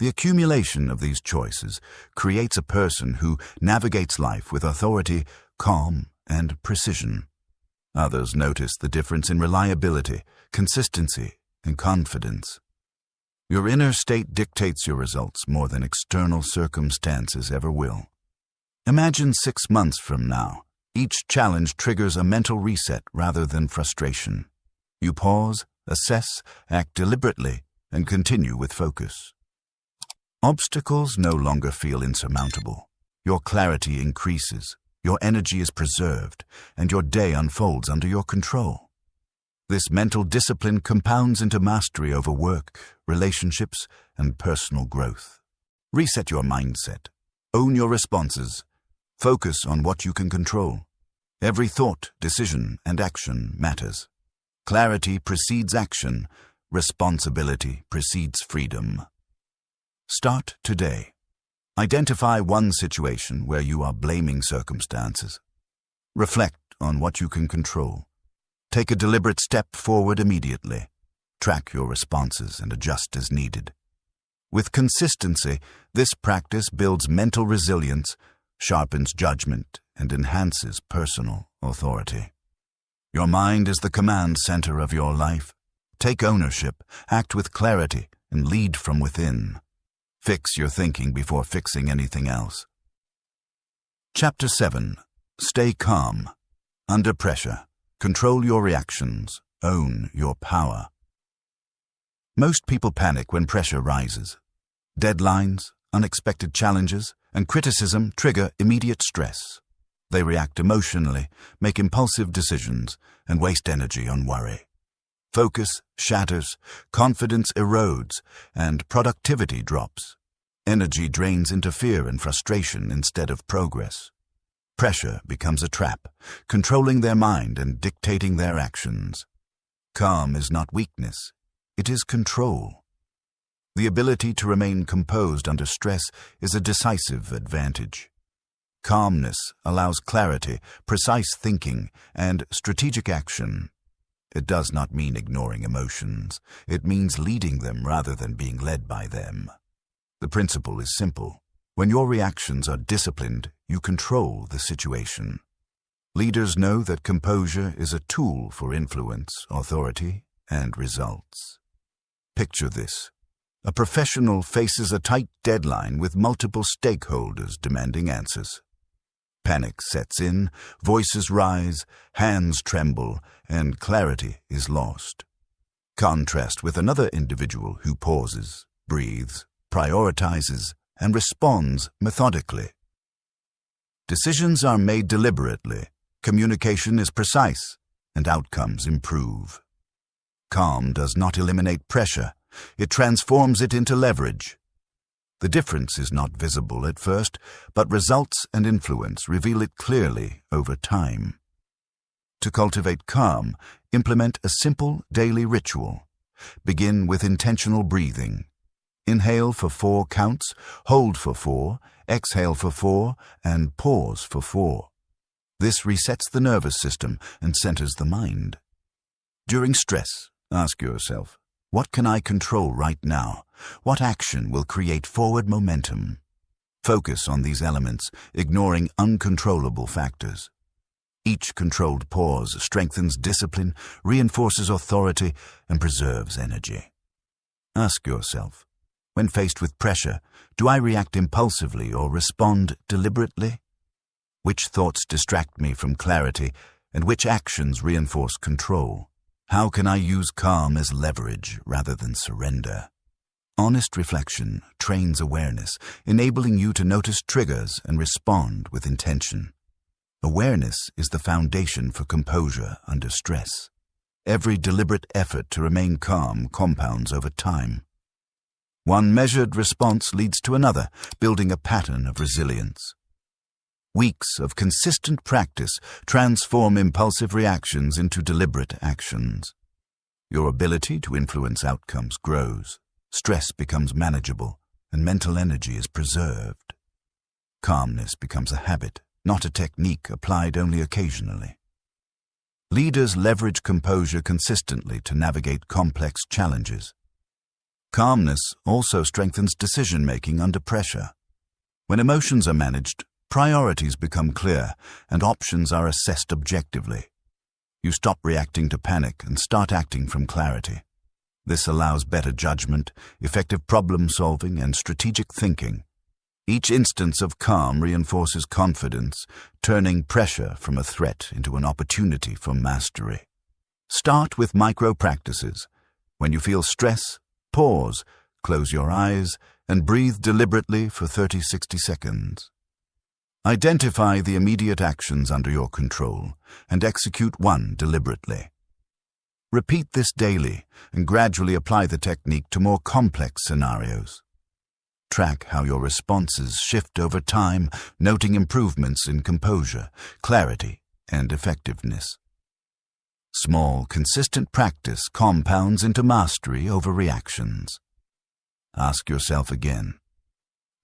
The accumulation of these choices creates a person who navigates life with authority, calm, and precision. Others notice the difference in reliability, consistency, and confidence. Your inner state dictates your results more than external circumstances ever will. Imagine 6 months from now. Each challenge triggers a mental reset rather than frustration. You pause, assess, act deliberately, and continue with focus. Obstacles no longer feel insurmountable. Your clarity increases, your energy is preserved, and your day unfolds under your control. This mental discipline compounds into mastery over work, relationships, and personal growth. Reset your mindset. Own your responses. Focus on what you can control. Every thought, decision, and action matters. Clarity precedes action. Responsibility precedes freedom. Start today. Identify one situation where you are blaming circumstances. Reflect on what you can control. Take a deliberate step forward immediately. Track your responses and adjust as needed. With consistency, this practice builds mental resilience, sharpens judgment, and enhances personal authority. Your mind is the command center of your life. Take ownership, act with clarity, and lead from within. Fix your thinking before fixing anything else. Chapter 7. Stay calm. Under pressure, control your reactions, own your power. Most people panic when pressure rises. Deadlines, unexpected challenges, and criticism trigger immediate stress. They react emotionally, make impulsive decisions, and waste energy on worry. Focus shatters, confidence erodes, and productivity drops. Energy drains into fear and frustration instead of progress. Pressure becomes a trap, controlling their mind and dictating their actions. Calm is not weakness, it is control. The ability to remain composed under stress is a decisive advantage. Calmness allows clarity, precise thinking, and strategic action. It does not mean ignoring emotions. It means leading them rather than being led by them. The principle is simple. When your reactions are disciplined, you control the situation. Leaders know that composure is a tool for influence, authority, and results. Picture this. A professional faces a tight deadline with multiple stakeholders demanding answers. Panic sets in, voices rise, hands tremble, and clarity is lost. Contrast with another individual who pauses, breathes, prioritizes, and responds methodically. Decisions are made deliberately, communication is precise, and outcomes improve. Calm does not eliminate pressure, it transforms it into leverage. The difference is not visible at first, but results and influence reveal it clearly over time. To cultivate calm, implement a simple daily ritual. Begin with intentional breathing. Inhale for 4 counts, hold for 4, exhale for 4, and pause for 4. This resets the nervous system and centers the mind. During stress, ask yourself, what can I control right now? What action will create forward momentum? Focus on these elements, ignoring uncontrollable factors. Each controlled pause strengthens discipline, reinforces authority, and preserves energy. Ask yourself, when faced with pressure, do I react impulsively or respond deliberately? Which thoughts distract me from clarity, and which actions reinforce control? How can I use calm as leverage rather than surrender? Honest reflection trains awareness, enabling you to notice triggers and respond with intention. Awareness is the foundation for composure under stress. Every deliberate effort to remain calm compounds over time. One measured response leads to another, building a pattern of resilience. Weeks of consistent practice transform impulsive reactions into deliberate actions. Your ability to influence outcomes grows, stress becomes manageable, and mental energy is preserved. Calmness becomes a habit, not a technique applied only occasionally. Leaders leverage composure consistently to navigate complex challenges. Calmness also strengthens decision-making under pressure. When emotions are managed, priorities become clear and options are assessed objectively. You stop reacting to panic and start acting from clarity. This allows better judgment, effective problem-solving, and strategic thinking. Each instance of calm reinforces confidence, turning pressure from a threat into an opportunity for mastery. Start with micro-practices. When you feel stress, pause, close your eyes, and breathe deliberately for 30-60 seconds. Identify the immediate actions under your control and execute one deliberately. Repeat this daily and gradually apply the technique to more complex scenarios. Track how your responses shift over time, noting improvements in composure, clarity, and effectiveness. Small, consistent practice compounds into mastery over reactions. Ask yourself again,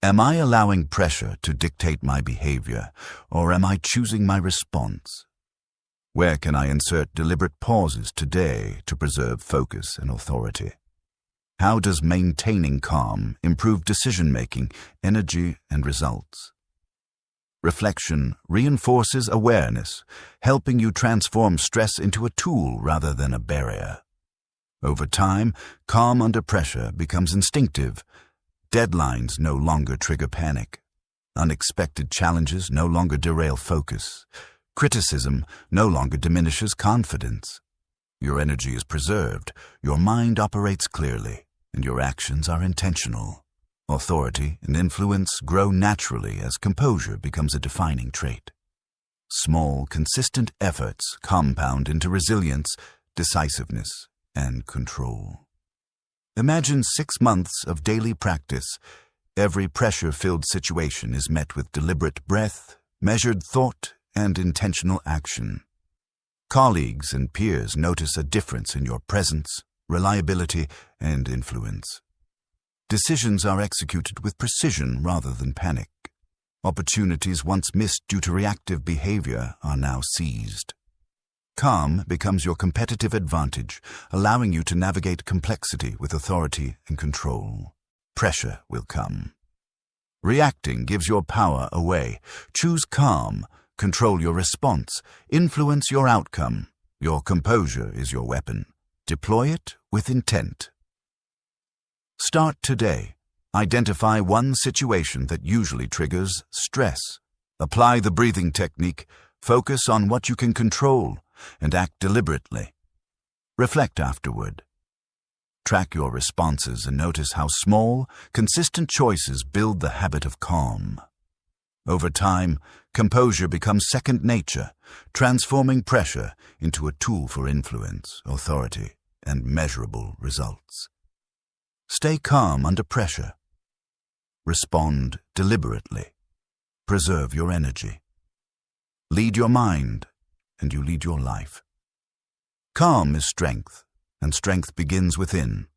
am I allowing pressure to dictate my behavior, or am I choosing my response? Where can I insert deliberate pauses today to preserve focus and authority? How does maintaining calm improve decision-making, energy, and results? Reflection reinforces awareness, helping you transform stress into a tool rather than a barrier. Over time, calm under pressure becomes instinctive. Deadlines no longer trigger panic. Unexpected challenges no longer derail focus. Criticism no longer diminishes confidence. Your energy is preserved, your mind operates clearly, and your actions are intentional. Authority and influence grow naturally as composure becomes a defining trait. Small, consistent efforts compound into resilience, decisiveness, and control. Imagine 6 months of daily practice. Every pressure-filled situation is met with deliberate breath, measured thought, and intentional action. Colleagues and peers notice a difference in your presence, reliability, and influence. Decisions are executed with precision rather than panic. Opportunities once missed due to reactive behavior are now seized. Calm becomes your competitive advantage, allowing you to navigate complexity with authority and control. Pressure will come. Reacting gives your power away. Choose calm, control your response, influence your outcome. Your composure is your weapon. Deploy it with intent. Start today. Identify one situation that usually triggers stress. Apply the breathing technique, focus on what you can control, and act deliberately. Reflect afterward. Track your responses and notice how small, consistent choices build the habit of calm. Over time, composure becomes second nature, transforming pressure into a tool for influence, authority, and measurable results. Stay calm under pressure. Respond deliberately. Preserve your energy. Lead your mind, and you lead your life. Calm is strength, and strength begins within.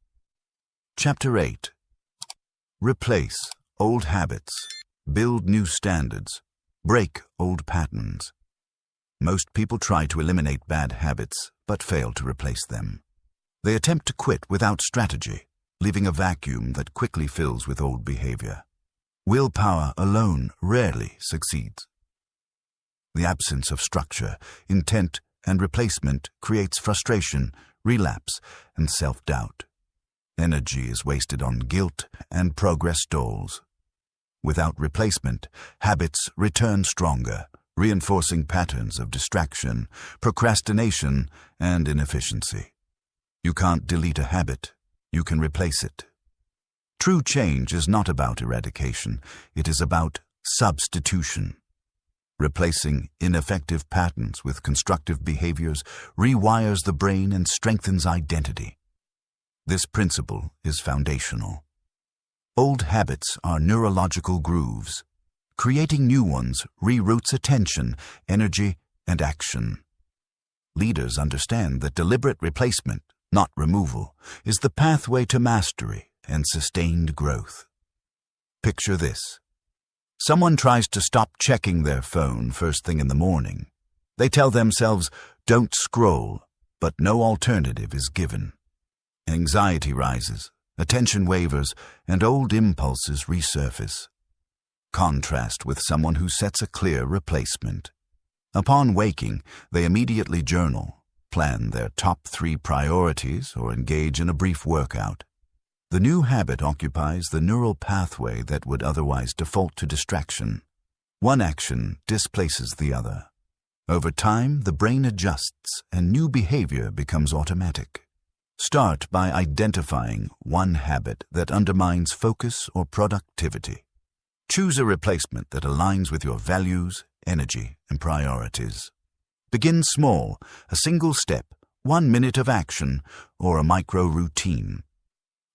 Chapter 8. Replace old habits. Build new standards. Break old patterns. Most people try to eliminate bad habits, but fail to replace them. They attempt to quit without strategy, leaving a vacuum that quickly fills with old behavior. Willpower alone rarely succeeds. The absence of structure, intent, and replacement creates frustration, relapse, and self-doubt. Energy is wasted on guilt, and progress stalls. Without replacement, habits return stronger, reinforcing patterns of distraction, procrastination, and inefficiency. You can't delete a habit, you can replace it. True change is not about eradication, it is about substitution. Replacing ineffective patterns with constructive behaviors rewires the brain and strengthens identity. This principle is foundational. Old habits are neurological grooves. Creating new ones reroutes attention, energy, and action. Leaders understand that deliberate replacement, not removal, is the pathway to mastery and sustained growth. Picture this. Someone tries to stop checking their phone first thing in the morning. They tell themselves, "Don't scroll," but no alternative is given. Anxiety rises, attention wavers, and old impulses resurface. Contrast with someone who sets a clear replacement. Upon waking, they immediately journal, plan their top 3 priorities, or engage in a brief workout. The new habit occupies the neural pathway that would otherwise default to distraction. One action displaces the other. Over time, the brain adjusts and new behavior becomes automatic. Start by identifying one habit that undermines focus or productivity. Choose a replacement that aligns with your values, energy, and priorities. Begin small, a single step, 1 minute of action, or a micro-routine.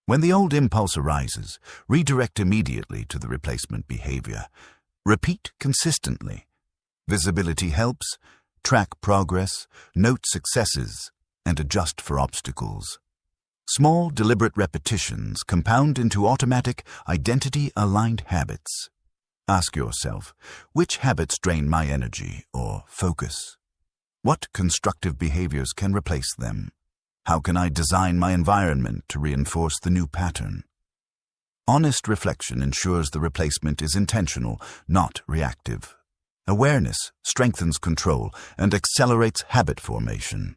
When the old impulse arises, redirect immediately to the replacement behavior. Repeat consistently. Visibility helps. Track progress, note successes, and adjust for obstacles. Small, deliberate repetitions compound into automatic, identity-aligned habits. Ask yourself, which habits drain my energy or focus? What constructive behaviors can replace them? How can I design my environment to reinforce the new pattern? Honest reflection ensures the replacement is intentional, not reactive. Awareness strengthens control and accelerates habit formation.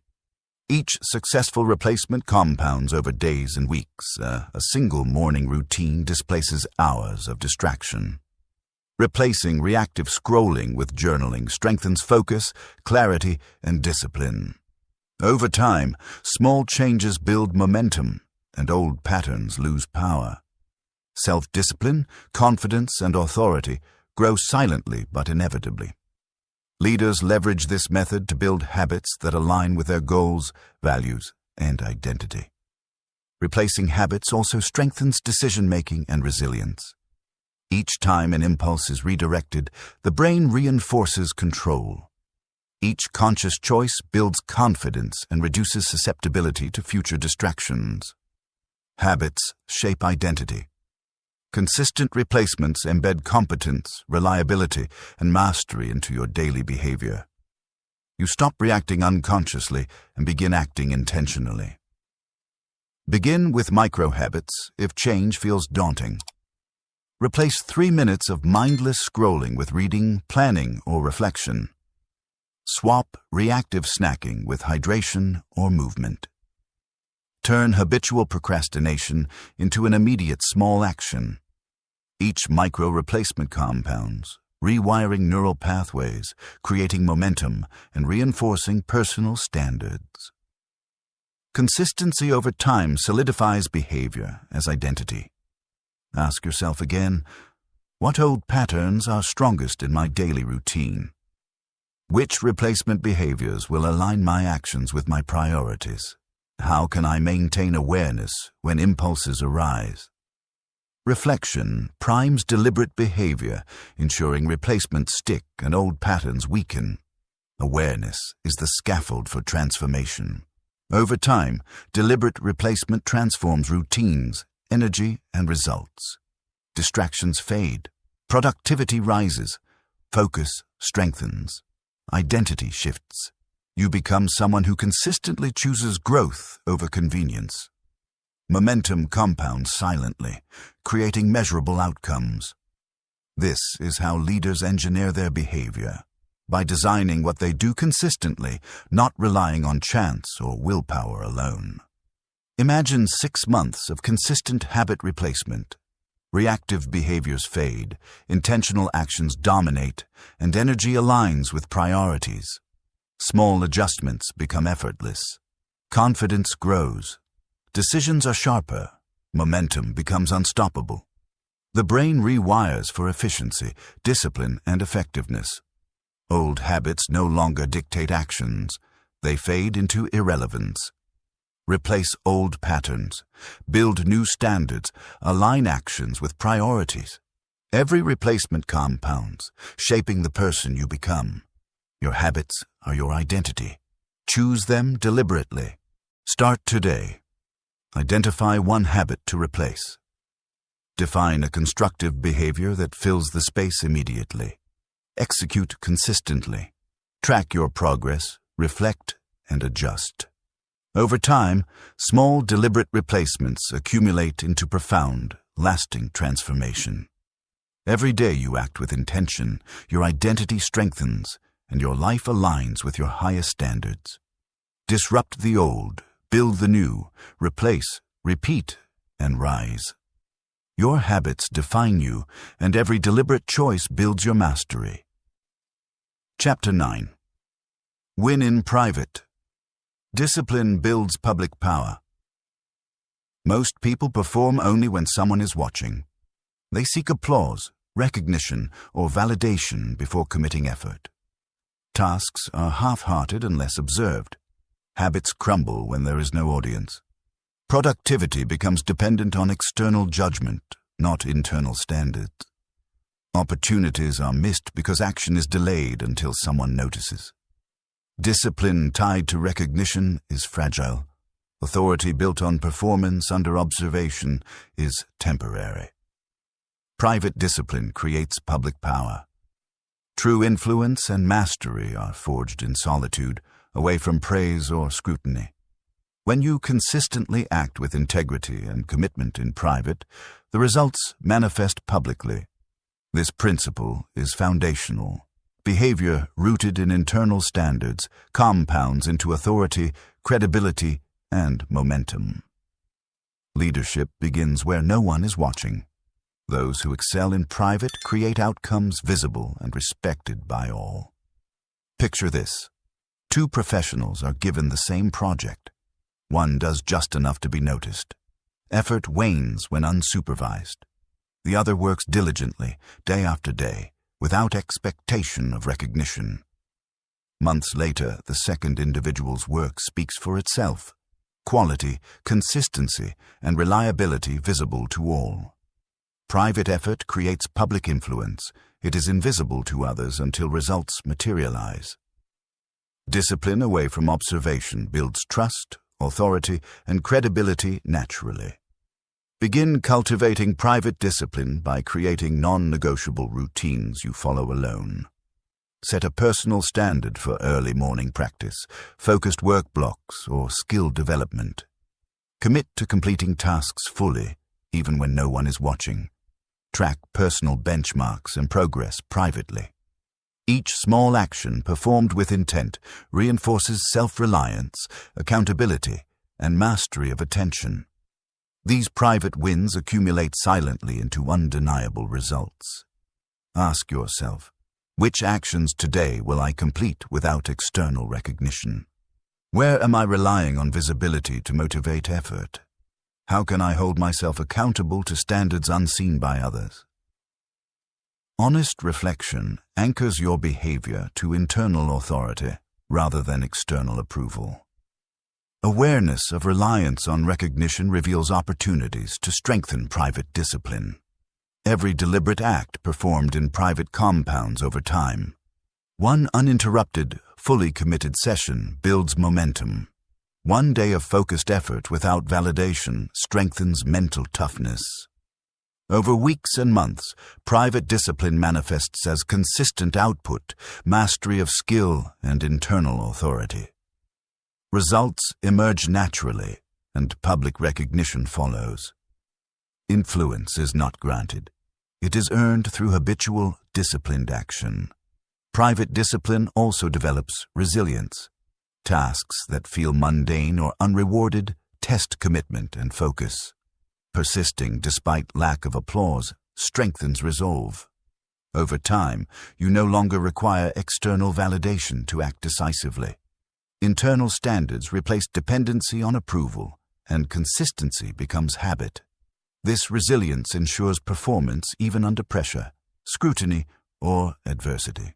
Each successful replacement compounds over days and weeks. A single morning routine displaces hours of distraction. Replacing reactive scrolling with journaling strengthens focus, clarity, and discipline. Over time, small changes build momentum, and old patterns lose power. Self-discipline, confidence, and authority grow silently but inevitably. Leaders leverage this method to build habits that align with their goals, values, and identity. Replacing habits also strengthens decision-making and resilience. Each time an impulse is redirected, the brain reinforces control. Each conscious choice builds confidence and reduces susceptibility to future distractions. Habits shape identity. Consistent replacements embed competence, reliability, and mastery into your daily behavior. You stop reacting unconsciously and begin acting intentionally. Begin with micro-habits if change feels daunting. Replace 3 minutes of mindless scrolling with reading, planning, or reflection. Swap reactive snacking with hydration or movement. Turn habitual procrastination into an immediate small action. Each micro-replacement compounds, rewiring neural pathways, creating momentum, and reinforcing personal standards. Consistency over time solidifies behavior as identity. Ask yourself again, what old patterns are strongest in my daily routine? Which replacement behaviors will align my actions with my priorities? How can I maintain awareness when impulses arise? Reflection primes deliberate behavior, ensuring replacements stick and old patterns weaken. Awareness is the scaffold for transformation. Over time, deliberate replacement transforms routines, energy, and results. Distractions fade, productivity rises, focus strengthens, identity shifts. You become someone who consistently chooses growth over convenience. Momentum compounds silently, creating measurable outcomes. This is how leaders engineer their behavior, by designing what they do consistently, not relying on chance or willpower alone. Imagine 6 months of consistent habit replacement. Reactive behaviors fade, intentional actions dominate, and energy aligns with priorities. Small adjustments become effortless. Confidence grows. Decisions are sharper. Momentum becomes unstoppable. The brain rewires for efficiency, discipline, and effectiveness. Old habits no longer dictate actions. They fade into irrelevance. Replace old patterns. Build new standards. Align actions with priorities. Every replacement compounds, shaping the person you become. Your habits are your identity. Choose them deliberately. Start today. Identify one habit to replace. Define a constructive behavior that fills the space immediately. Execute consistently. Track your progress, reflect, and adjust. Over time, small deliberate replacements accumulate into profound, lasting transformation. Every day you act with intention, your identity strengthens, and your life aligns with your highest standards. Disrupt the old, build the new, replace, repeat, and rise. Your habits define you, and every deliberate choice builds your mastery. Chapter 9. Win in private. Discipline builds public power. Most people perform only when someone is watching. They seek applause, recognition, or validation before committing effort. Tasks are half-hearted unless observed. Habits crumble when there is no audience. Productivity becomes dependent on external judgment, not internal standards. Opportunities are missed because action is delayed until someone notices. Discipline tied to recognition is fragile. Authority built on performance under observation is temporary. Private discipline creates public power. True influence and mastery are forged in solitude, away from praise or scrutiny. When you consistently act with integrity and commitment in private, the results manifest publicly. This principle is foundational. Behavior rooted in internal standards compounds into authority, credibility, and momentum. Leadership begins where no one is watching. Those who excel in private create outcomes visible and respected by all. Picture this. 2 professionals are given the same project. One does just enough to be noticed. Effort wanes when unsupervised. The other works diligently, day after day, without expectation of recognition. Months later, the second individual's work speaks for itself. Quality, consistency, and reliability visible to all. Private effort creates public influence. It is invisible to others until results materialize. Discipline away from observation builds trust, authority, and credibility naturally. Begin cultivating private discipline by creating non-negotiable routines you follow alone. Set a personal standard for early morning practice, focused work blocks, or skill development. Commit to completing tasks fully, even when no one is watching. Track personal benchmarks and progress privately. Each small action performed with intent reinforces self-reliance, accountability, and mastery of attention. These private wins accumulate silently into undeniable results. Ask yourself, which actions today will I complete without external recognition? Where am I relying on visibility to motivate effort? How can I hold myself accountable to standards unseen by others? Honest reflection anchors your behavior to internal authority rather than external approval. Awareness of reliance on recognition reveals opportunities to strengthen private discipline. Every deliberate act performed in private compounds over time. One uninterrupted, fully committed session builds momentum. One day of focused effort without validation strengthens mental toughness. Over weeks and months, private discipline manifests as consistent output, mastery of skill, and internal authority. Results emerge naturally, and public recognition follows. Influence is not granted. It is earned through habitual, disciplined action. Private discipline also develops resilience. Tasks that feel mundane or unrewarded test commitment and focus. Persisting despite lack of applause strengthens resolve. Over time, you no longer require external validation to act decisively. Internal standards replace dependency on approval, and consistency becomes habit. This resilience ensures performance even under pressure, scrutiny, or adversity.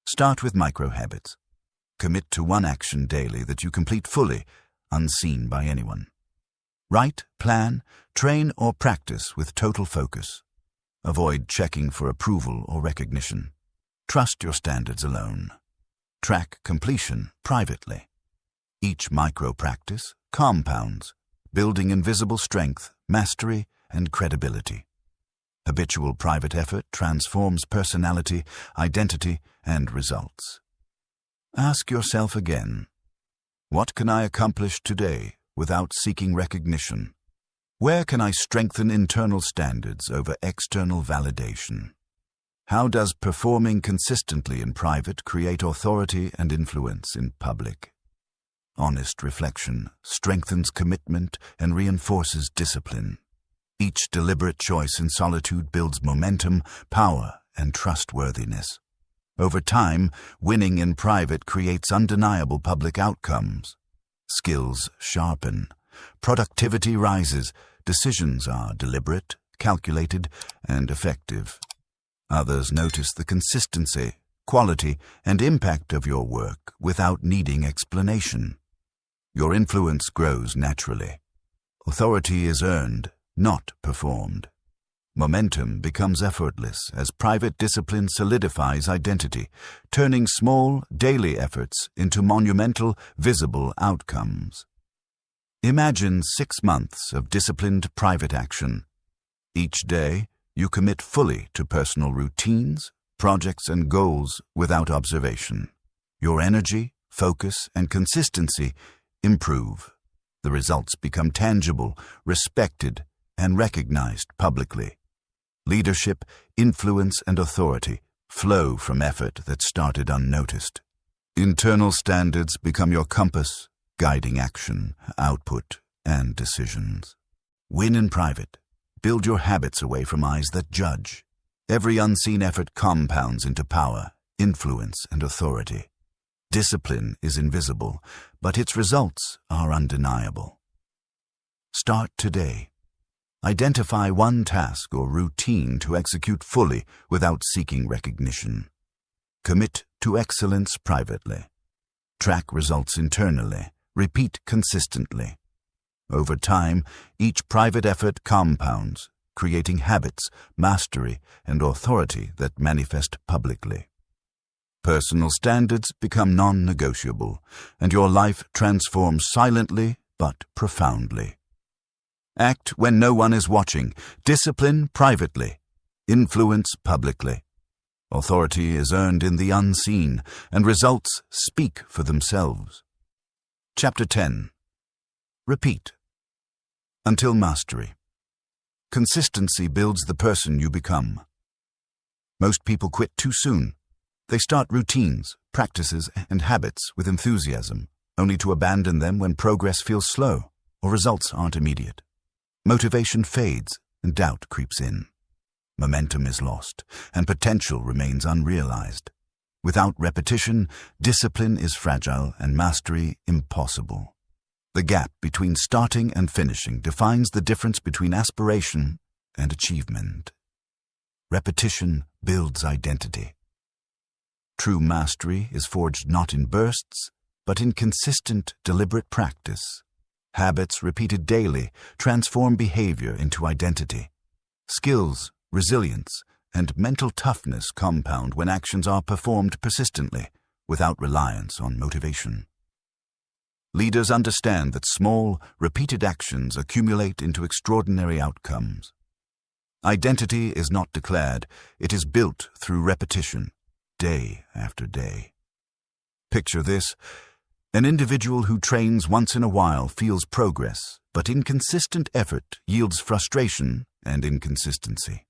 Start with micro-habits. Commit to one action daily that you complete fully, unseen by anyone. Write, plan, train, or practice with total focus. Avoid checking for approval or recognition. Trust your standards alone. Track completion privately. Each micro-practice compounds, building invisible strength, mastery, and credibility. Habitual private effort transforms personality, identity, and results. Ask yourself again, what can I accomplish today without seeking recognition? Where can I strengthen internal standards over external validation? How does performing consistently in private create authority and influence in public? Honest reflection strengthens commitment and reinforces discipline. Each deliberate choice in solitude builds momentum, power, and trustworthiness. Over time, winning in private creates undeniable public outcomes. Skills sharpen, productivity rises, decisions are deliberate, calculated, and effective. Others notice the consistency, quality, and impact of your work without needing explanation. Your influence grows naturally. Authority is earned, not performed. Momentum becomes effortless as private discipline solidifies identity, turning small, daily efforts into monumental, visible outcomes. Imagine 6 months of disciplined private action. Each day, you commit fully to personal routines, projects, and goals without observation. Your energy, focus, and consistency improve. The results become tangible, respected, and recognized publicly. Leadership, influence, and authority flow from effort that started unnoticed. Internal standards become your compass, guiding action, output, and decisions. Win in private. Build your habits away from eyes that judge. Every unseen effort compounds into power, influence, and authority. Discipline is invisible, but its results are undeniable. Start today. Identify one task or routine to execute fully without seeking recognition. Commit to excellence privately. Track results internally. Repeat consistently. Over time, each private effort compounds, creating habits, mastery, and authority that manifest publicly. Personal standards become non-negotiable, and your life transforms silently but profoundly. Act when no one is watching. Discipline privately. Influence publicly. Authority is earned in the unseen, and results speak for themselves. Chapter 10. Repeat. Until mastery. Consistency builds the person you become. Most people quit too soon. They start routines, practices, and habits with enthusiasm, only to abandon them when progress feels slow or results aren't immediate. Motivation fades and doubt creeps in. Momentum is lost, and potential remains unrealized. Without repetition, discipline is fragile and mastery impossible. The gap between starting and finishing defines the difference between aspiration and achievement. Repetition builds identity. True mastery is forged not in bursts, but in consistent, deliberate practice. Habits repeated daily transform behavior into identity. Skills, resilience, and mental toughness compound when actions are performed persistently, without reliance on motivation. Leaders understand that small, repeated actions accumulate into extraordinary outcomes. Identity is not declared, it is built through repetition, day after day. Picture this: an individual who trains once in a while feels progress, but inconsistent effort yields frustration and inconsistency.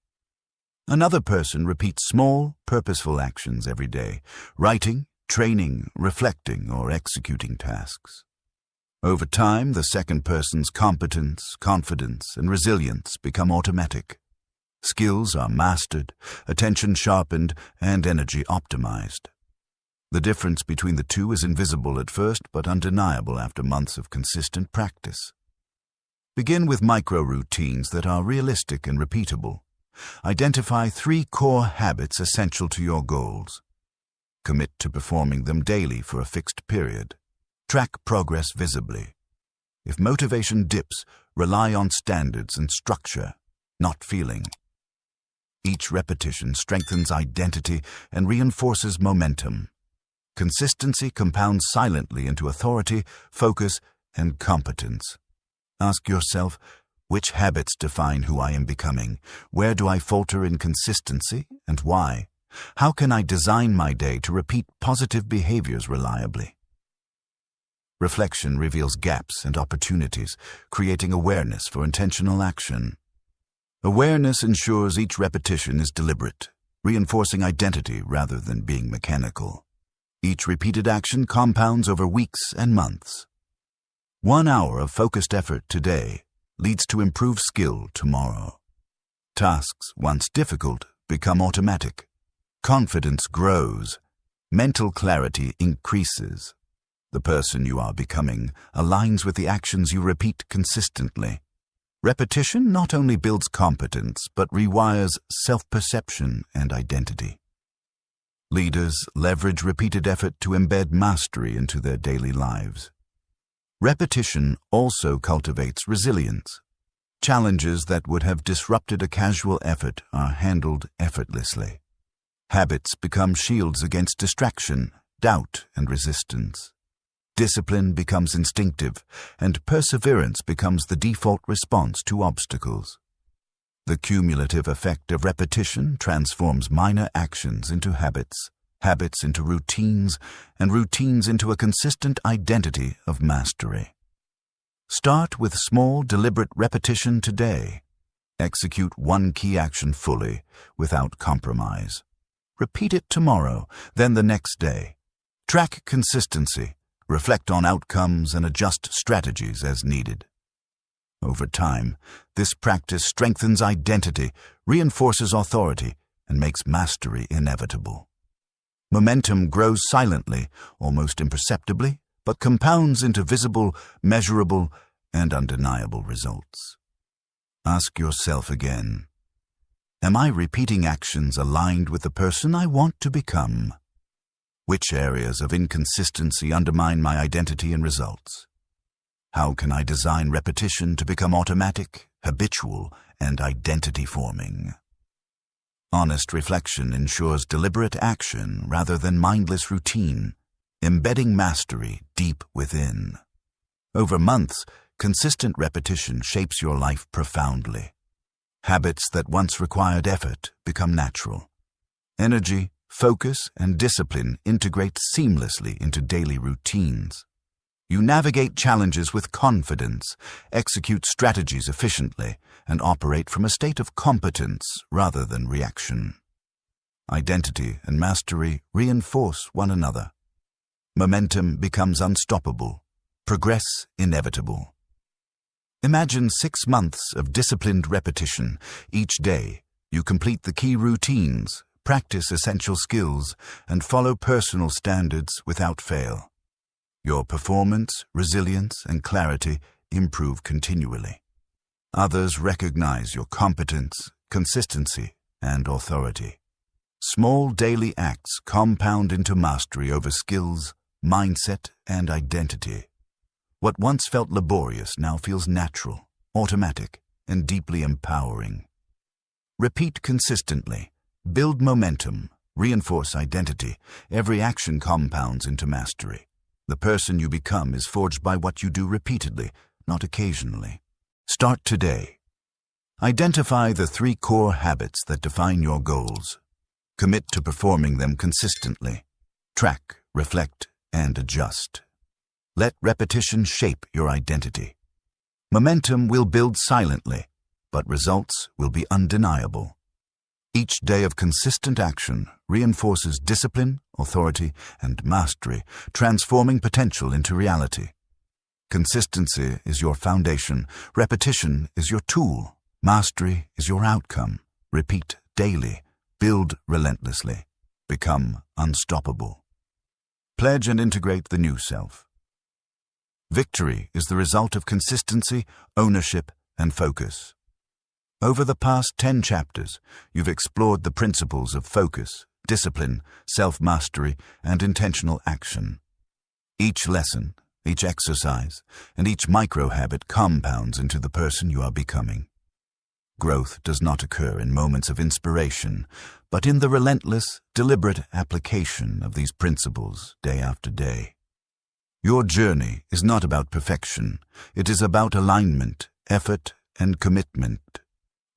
Another person repeats small, purposeful actions every day, writing, training, reflecting, or executing tasks. Over time, the second person's competence, confidence, and resilience become automatic. Skills are mastered, attention sharpened, and energy optimized. The difference between the two is invisible at first, but undeniable after months of consistent practice. Begin with micro-routines that are realistic and repeatable. Identify 3 core habits essential to your goals. Commit to performing them daily for a fixed period. Track progress visibly. If motivation dips, rely on standards and structure, not feeling. Each repetition strengthens identity and reinforces momentum. Consistency compounds silently into authority, focus, and competence. Ask yourself, which habits define who I am becoming? Where do I falter in consistency, and why? How can I design my day to repeat positive behaviors reliably? Reflection reveals gaps and opportunities, creating awareness for intentional action. Awareness ensures each repetition is deliberate, reinforcing identity rather than being mechanical. Each repeated action compounds over weeks and months. 1 hour of focused effort today leads to improved skill tomorrow. Tasks, once difficult, become automatic. Confidence grows. Mental clarity increases. The person you are becoming aligns with the actions you repeat consistently. Repetition not only builds competence, but rewires self-perception and identity. Leaders leverage repeated effort to embed mastery into their daily lives. Repetition also cultivates resilience. Challenges that would have disrupted a casual effort are handled effortlessly. Habits become shields against distraction, doubt, and resistance. Discipline becomes instinctive, and perseverance becomes the default response to obstacles. The cumulative effect of repetition transforms minor actions into habits, habits into routines, and routines into a consistent identity of mastery. Start with small, deliberate repetition today. Execute 1 key action fully, without compromise. Repeat it tomorrow, then the next day. Track consistency, reflect on outcomes, and adjust strategies as needed. Over time, this practice strengthens identity, reinforces authority, and makes mastery inevitable. Momentum grows silently, almost imperceptibly, but compounds into visible, measurable, and undeniable results. Ask yourself again, am I repeating actions aligned with the person I want to become? Which areas of inconsistency undermine my identity and results? How can I design repetition to become automatic, habitual, and identity-forming? Honest reflection ensures deliberate action rather than mindless routine, embedding mastery deep within. Over months, Consistent repetition shapes your life profoundly. Habits that once required effort become natural. Energy, focus, and discipline integrate seamlessly into daily routines. You navigate challenges with confidence, execute strategies efficiently, and operate from a state of competence rather than reaction. Identity and mastery reinforce one another. Momentum becomes unstoppable, progress inevitable. Imagine 6 months of disciplined repetition. Each day, you complete the key routines, practice essential skills, and follow personal standards without fail. Your performance, resilience, and clarity improve continually. Others recognize your competence, consistency, and authority. Small daily acts compound into mastery over skills, mindset, and identity. What once felt laborious now feels natural, automatic, and deeply empowering. Repeat consistently. Build momentum. Reinforce identity. Every action compounds into mastery. The person you become is forged by what you do repeatedly, not occasionally. Start today. Identify the 3 core habits that define your goals. Commit to performing them consistently. Track, reflect, and adjust. Let repetition shape your identity. Momentum will build silently, but results will be undeniable. Each day of consistent action reinforces discipline, authority, and mastery, transforming potential into reality. Consistency is your foundation, repetition is your tool, mastery is your outcome. Repeat daily, build relentlessly, become unstoppable. Pledge and integrate the new self. Victory is the result of consistency, ownership, and focus. Over the past 10 chapters, you've explored the principles of focus, discipline, self-mastery, and intentional action. Each lesson, each exercise, and each micro-habit compounds into the person you are becoming. Growth does not occur in moments of inspiration, but in the relentless, deliberate application of these principles day after day. Your journey is not about perfection. It is about alignment, effort, and commitment.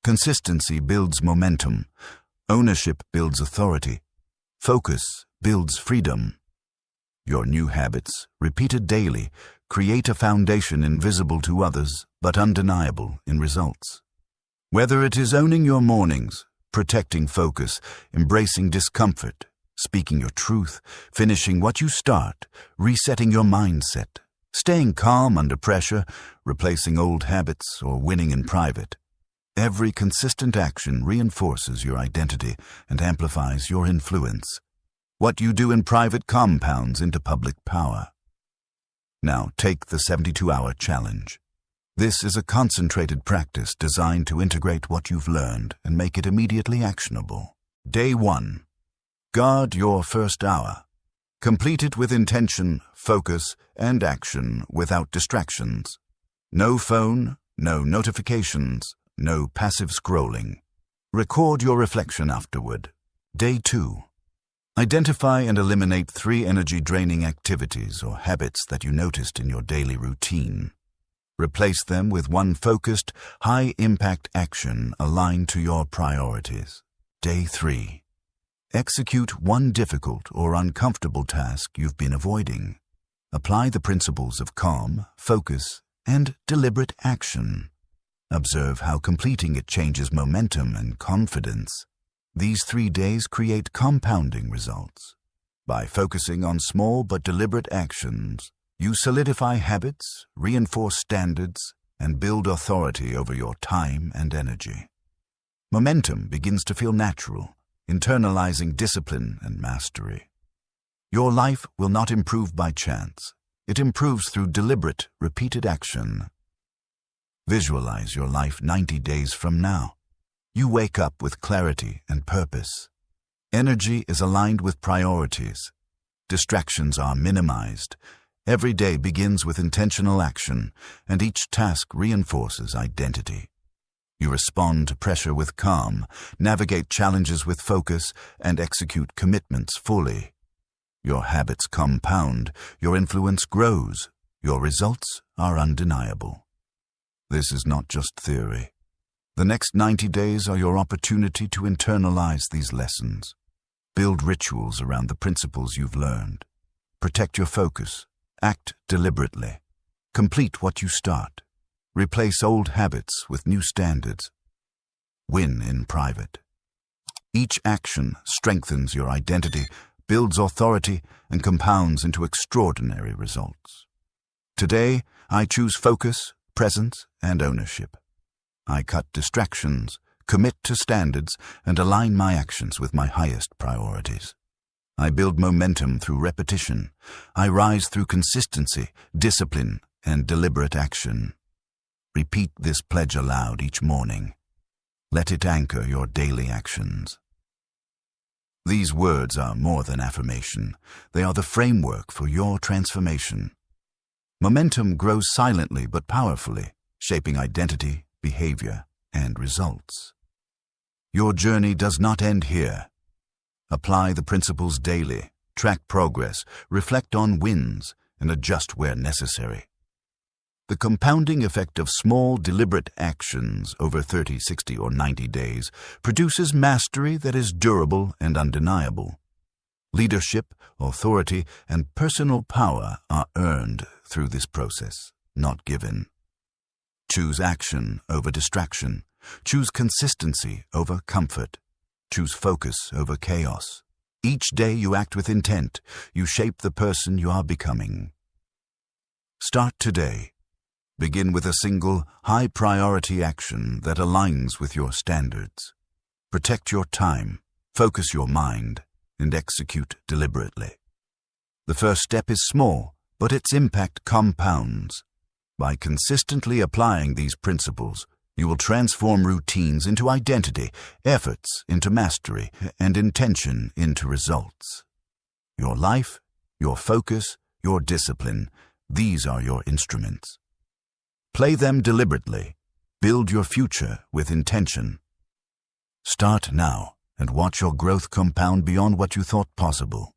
Consistency builds momentum. Ownership builds authority. Focus builds freedom. Your new habits, repeated daily, create a foundation invisible to others but undeniable in results. Whether it is owning your mornings, protecting focus, embracing discomfort, speaking your truth, finishing what you start, resetting your mindset, staying calm under pressure, replacing old habits, or winning in private, every consistent action reinforces your identity and amplifies your influence. What you do in private compounds into public power. Now take the 72-hour challenge. This is a concentrated practice designed to integrate what you've learned and make it immediately actionable. Day 1. Guard your first hour. Complete it with intention, focus, and action without distractions. No phone, no notifications, no passive scrolling. Record your reflection afterward. Day 2. Identify and eliminate 3 energy-draining activities or habits that you noticed in your daily routine. Replace them with one focused, high-impact action aligned to your priorities. Day 3. Execute one difficult or uncomfortable task you've been avoiding. Apply the principles of calm, focus, and deliberate action. Observe how completing it changes momentum and confidence. These 3 days create compounding results. By focusing on small but deliberate actions, you solidify habits, reinforce standards, and build authority over your time and energy. Momentum begins to feel natural, internalizing discipline and mastery. Your life will not improve by chance. It improves through deliberate, repeated action. Visualize your life 90 days from now. You wake up with clarity and purpose. Energy is aligned with priorities. Distractions are minimized. Every day begins with intentional action, and each task reinforces identity. You respond to pressure with calm, navigate challenges with focus, and execute commitments fully. Your habits compound, your influence grows, your results are undeniable. This is not just theory. The next 90 days are your opportunity to internalize these lessons. Build rituals around the principles you've learned. Protect your focus. Act deliberately. Complete what you start. Replace old habits with new standards. Win in private. Each action strengthens your identity, builds authority, and compounds into extraordinary results. Today, I choose focus, presence, and ownership. I cut distractions, commit to standards, and align my actions with my highest priorities. I build momentum through repetition. I rise through consistency, discipline, and deliberate action. Repeat this pledge aloud each morning. Let it anchor your daily actions. These words are more than affirmation. They are the framework for your transformation. Momentum grows silently but powerfully, shaping identity, behavior, and results. Your journey does not end here. Apply the principles daily, track progress, reflect on wins, and adjust where necessary. The compounding effect of small, deliberate actions over 30, 60, or 90 days produces mastery that is durable and undeniable. Leadership, authority, and personal power are earned through this process, not given. Choose action over distraction. Choose consistency over comfort. Choose focus over chaos. Each day you act with intent. You shape the person you are becoming. Start today. Begin with a single, high-priority action that aligns with your standards. Protect your time, focus your mind, and execute deliberately. The first step is small, but its impact compounds. By consistently applying these principles, you will transform routines into identity, efforts into mastery, and intention into results. Your life, your focus, your discipline, these are your instruments. Play them deliberately. Build your future with intention. Start now and watch your growth compound beyond what you thought possible.